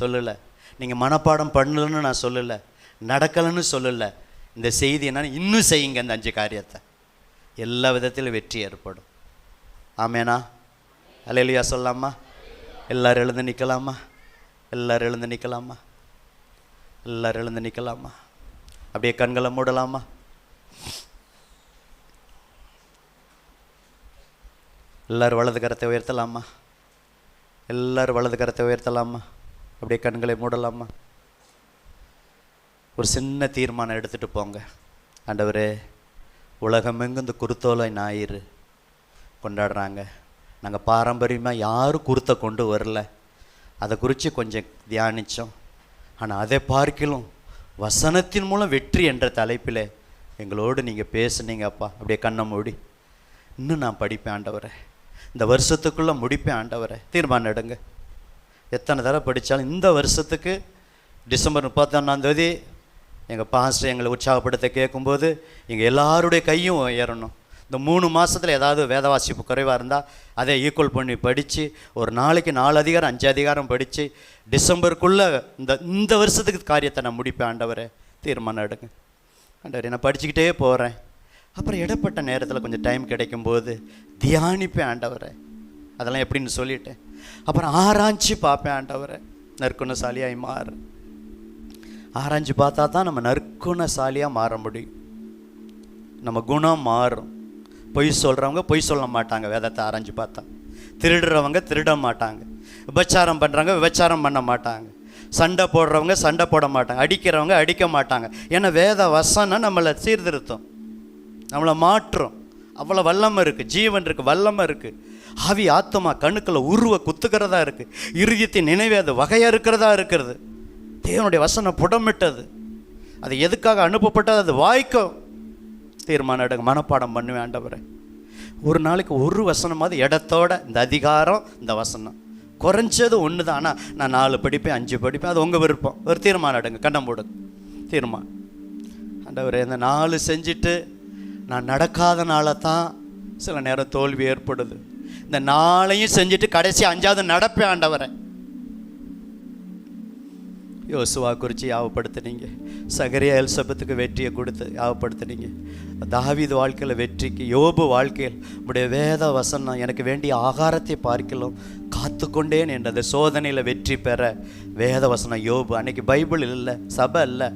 சொல்லலை, நீங்கள் மனப்பாடம் பண்ணலன்னு நான் சொல்லலை, நடக்கலைன்னு சொல்லலை. இந்த செய்தி என்னன்னு இன்னும் செய்யுங்க. இந்த 5 காரியத்தை எல்லா விதத்திலும் வெற்றி ஏற்படும். ஆமேனா? அல்லேலூயா சொல்லலாமா? எல்லோரும் எழுந்து நிற்கலாமா? எல்லோரும் எழுந்து நிற்கலாமா? எல்லோரும் எழுந்து நிற்கலாமா? அப்படியே கண்களை மூடலாமா? எல்லோரும் வலது கரத்தை உயர்த்தலாமா? எல்லோரும் வலது கரத்தை உயர்த்தலாமா? அப்படியே கண்களை மூடலாமா? ஒரு சின்ன தீர்மானம் எடுத்துகிட்டு போங்க. ஆண்டவரே, உலகமெங்கும் இந்த குருத்தோலை ஞாயிறு கொண்டாடுறாங்க. நாங்கள் பாரம்பரியமாக யாரும் குருத்தை கொண்டு வரல, அதை குறித்து கொஞ்சம் தியானித்தோம். ஆனால் அதை பார்க்கலும் வசனத்தின் மூலம் வெற்றி என்ற தலைப்பில் எங்களோடு நீங்கள் பேசுனீங்க அப்பா. அப்படியே கண்ணை மூடி, இன்னும் நான் படிப்பேன் ஆண்டவரே, இந்த வருஷத்துக்குள்ளே முடிப்பேன் ஆண்டவரே. தீர்மானம் எடுங்க. எத்தனை தடவை படித்தாலும் இந்த வருஷத்துக்கு டிசம்பர் 31 எங்கள் பாஸ்டர் எங்களை உற்சாகப்படுத்த கேட்கும்போது எங்கள் எல்லாருடைய கையும் ஏறணும். இந்த 3 மாதத்தில் ஏதாவது வேத வாசிப்பு குறைவாக இருந்தால் அதை ஈக்குவல் பண்ணி படித்து ஒரு நாளைக்கு 4 அதிகாரம் 5 அதிகாரம் படித்து டிசம்பருக்குள்ளே இந்த வருஷத்துக்கு காரியத்தை நான் முடிப்பேன் ஆண்டவரே. தீர்மானம் எடுங்க. ஆண்டவரே, நான் படிச்சுக்கிட்டே போகிறேன், அப்புறம் இடப்பட்ட நேரத்தில் கொஞ்சம் டைம் கிடைக்கும்போது தியானிப்பேன் ஆண்டவரே. அதெல்லாம் எப்படின்னு சொல்லிட்டேன். அப்புறம் ஆராய்ச்சி பார்ப்பேன் ஆண்டவரே. நற்குணசாலியாய் மாறு. ஆராய்ச்சி பார்த்தா தான் நம்ம நற்குணசாலியாக மாற முடியும். நம்ம குணம் மாறும். பொய் சொல்கிறவங்க பொய் சொல்ல மாட்டாங்க வேதத்தை ஆராய்ச்சி பார்த்தா. திருடுறவங்க திருட மாட்டாங்க. விபச்சாரம் பண்ணுறவங்க விபச்சாரம் பண்ண மாட்டாங்க. சண்டை போடுறவங்க சண்டை போட மாட்டாங்க. அடிக்கிறவங்க அடிக்க மாட்டாங்க. ஏன்னா வேத வசனம் நம்மளை சீர்திருத்தம், நம்மளை மாற்றும். அவ்வளோ வல்லமை இருக்குது, ஜீவன் இருக்குது, வல்லமை இருக்குது. ஆவி ஆத்மா கணுக்களை உருவ குத்துக்கிறதா இருக்கு. இருதயத்தின் நினைவே அது வகையாக இருக்கிறதா இருக்கிறது. தேவனுடைய வசனம் புடமிட்டது. அது எதுக்காக அனுப்பப்பட்டது? அது வாய்க்கும். தீர்மானம் எடுங்க. மனப்பாடம் பண்ணுவேன் ஆண்டவரே. ஒரு நாளைக்கு ஒரு வசனமாவது இடத்தோட இந்த அதிகாரம் இந்த வசனம் குறைஞ்சது ஒன்று தான். ஆனால் நான் 4 படிப்பேன் 5 படிப்பேன், அது உங்கள் விருப்பம். ஒரு தீர்மானம் எடுங்க, கண்டம் போடுங்க. தீர்மானம். ஆண்டவரே, இந்த 4 செஞ்சுட்டு நான் நடக்காதனால தான் சில நேரம் தோல்வி ஏற்படுது. இந்த 4ஐயும் செஞ்சுட்டு கடைசி 5வது நடப்பேன் ஆண்டவரே. யோசுவா குறித்து யாவப்படுத்தினீங்க. சகரியா எலிசபெத்துக்கு வெற்றியை கொடுத்து யாவப்படுத்தினீங்க. தாவீது வாழ்க்கையில் வெற்றிக்கு, யோபு வாழ்க்கையில் உடைய வேத வசனம் எனக்கு வேண்டிய ஆகாரத்தை பார்க்கலாம் காத்து கொண்டேன் என்றது. சோதனையில் வெற்றி பெற வேத வசனம் யோபு. அன்னைக்கு பைபிள் இல்லை, சபை இல்லை.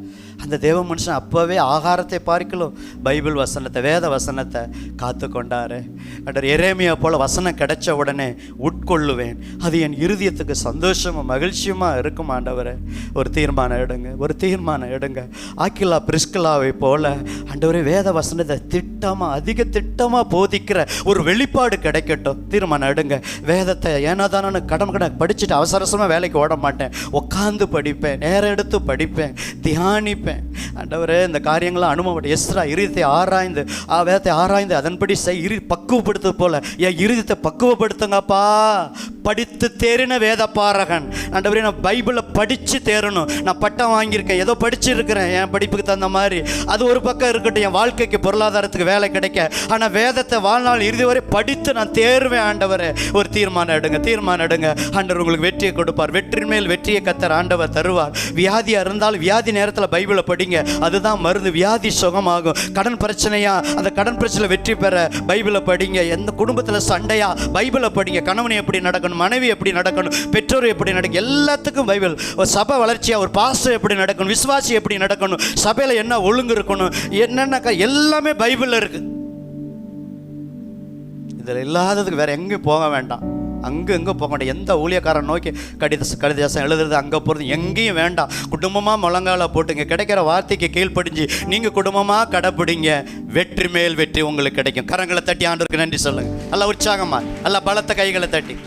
அந்த தேவ மனுஷன் அப்போவே ஆகாரத்தை பார்க்கலாம் பைபிள் வசனத்தை, வேத வசனத்தை காத்து கொண்டாரு. அண்டர் எரேமியா போல் வசனம் கிடைச்ச உடனே உட்கொள்ளுவேன், அது என் இருதயத்துக்கு சந்தோஷமும் மகிழ்ச்சியுமாக இருக்கும் ஆண்டவரே. ஒரு தீர்மானம் எடுங்க, ஒரு தீர்மானம் எடுங்க. ஆக்கிலா பிரிஸ்கிலாவை போல ஆண்டவரே வேத வசனத்தை திட்டமாக, அதிக திட்டமாக போதிக்கிற ஒரு வெளிப்பாடு கிடைக்கட்டும். தீர்மானம் எடுங்க. வேதத்தை ஏனாதானு கடமை படிச்சுட்டு அவசரமாக வேலைக்கு ஓட மாட்டேன். உட்காந்து படிப்பேன், நேரம் எடுத்து படிப்பேன், தியானிப்பேன். ஆண்டவரே, இந்த காரியங்களாம் அனுபவப்பட்ட எஸ்ரா இருதயத்தை ஆராய்ந்து, வேதத்தை ஆராய்ந்து அதன்படி பக்குவப்படுத்து போல என் இருதயத்தை பக்குவப்படுத்துங்கப்பா. படித்து தேறின வேத பாரகன் ஆண்டவரே. நான் பைபிளை படித்து தேரணும். நான் பட்டம் வாங்கியிருக்கேன், ஏதோ படிச்சிருக்கிறேன் என் படிப்புக்கு தகுந்த மாதிரி. அது ஒரு பக்கம் இருக்கட்டும், என் வாழ்க்கைக்கு பொருளாதாரத்துக்கு வேலை கிடைக்க. ஆனால் வேதத்தை வாழ்நாள் இறுதி வரை படித்து நான் தேருவேன் ஆண்டவரே. ஒரு தீர்மானம் எடுங்க, தீர்மானம் எடுங்க. ஆண்டவர் உங்களுக்கு வெற்றியை கொடுப்பார். வெற்றி மேல் வெற்றியை கத்தர் ஆண்டவர் தருவார். வியாதியாக இருந்தால் வியாதி நேரத்தில் பைபிளை படிங்க, அதுதான் மருந்து. வியாதி சுகமாகும். கடன் பிரச்சனையா, அந்த கடன் பிரச்சனை வெற்றி பெற பைபிளை படிங்க. எந்த குடும்பத்தில் சண்டையா, பைபிளை படிங்க. கணவனை எப்படி நடக்கணும், மனைவி எப்படி நடக்கணும், பெற்றோர் எப்படி நடக்கணும், எல்லாத்துக்கும் பைபிள். ஒரு சபை வளர்ச்சியா, ஒரு பாஸ்டர் எப்படி நடக்கணும், விசுவாசி எப்படி நடக்கணும், சபையில் என்ன ஒழுங்கு இருக்கணும், என்னென்ன எல்லாமே பைபிளில் இருக்கு. இதில் இல்லாததுக்கு வேற எங்கேயும் போக வேண்டாம். எங்கே போக வேண்டாம். எந்த ஊழியக்காரன் நோக்கி கடிதம் எழுதுறது, அங்கே போகிறது எங்கேயும் வேண்டாம். குடும்பமாக முழங்கால போட்டுங்க. கிடைக்கிற வார்த்தைக்கு கீழ்ப்படிஞ்சு நீங்கள் குடும்பமாக கடைப்பிடிங்க. வெற்றி மேல் வெற்றி உங்களுக்கு கிடைக்கும். கரங்களை தட்டி ஆண்டவருக்கு நன்றி சொல்லுங்கள். நல்லா உற்சாகமாக, நல்லா பலத்த கைகளை தட்டி.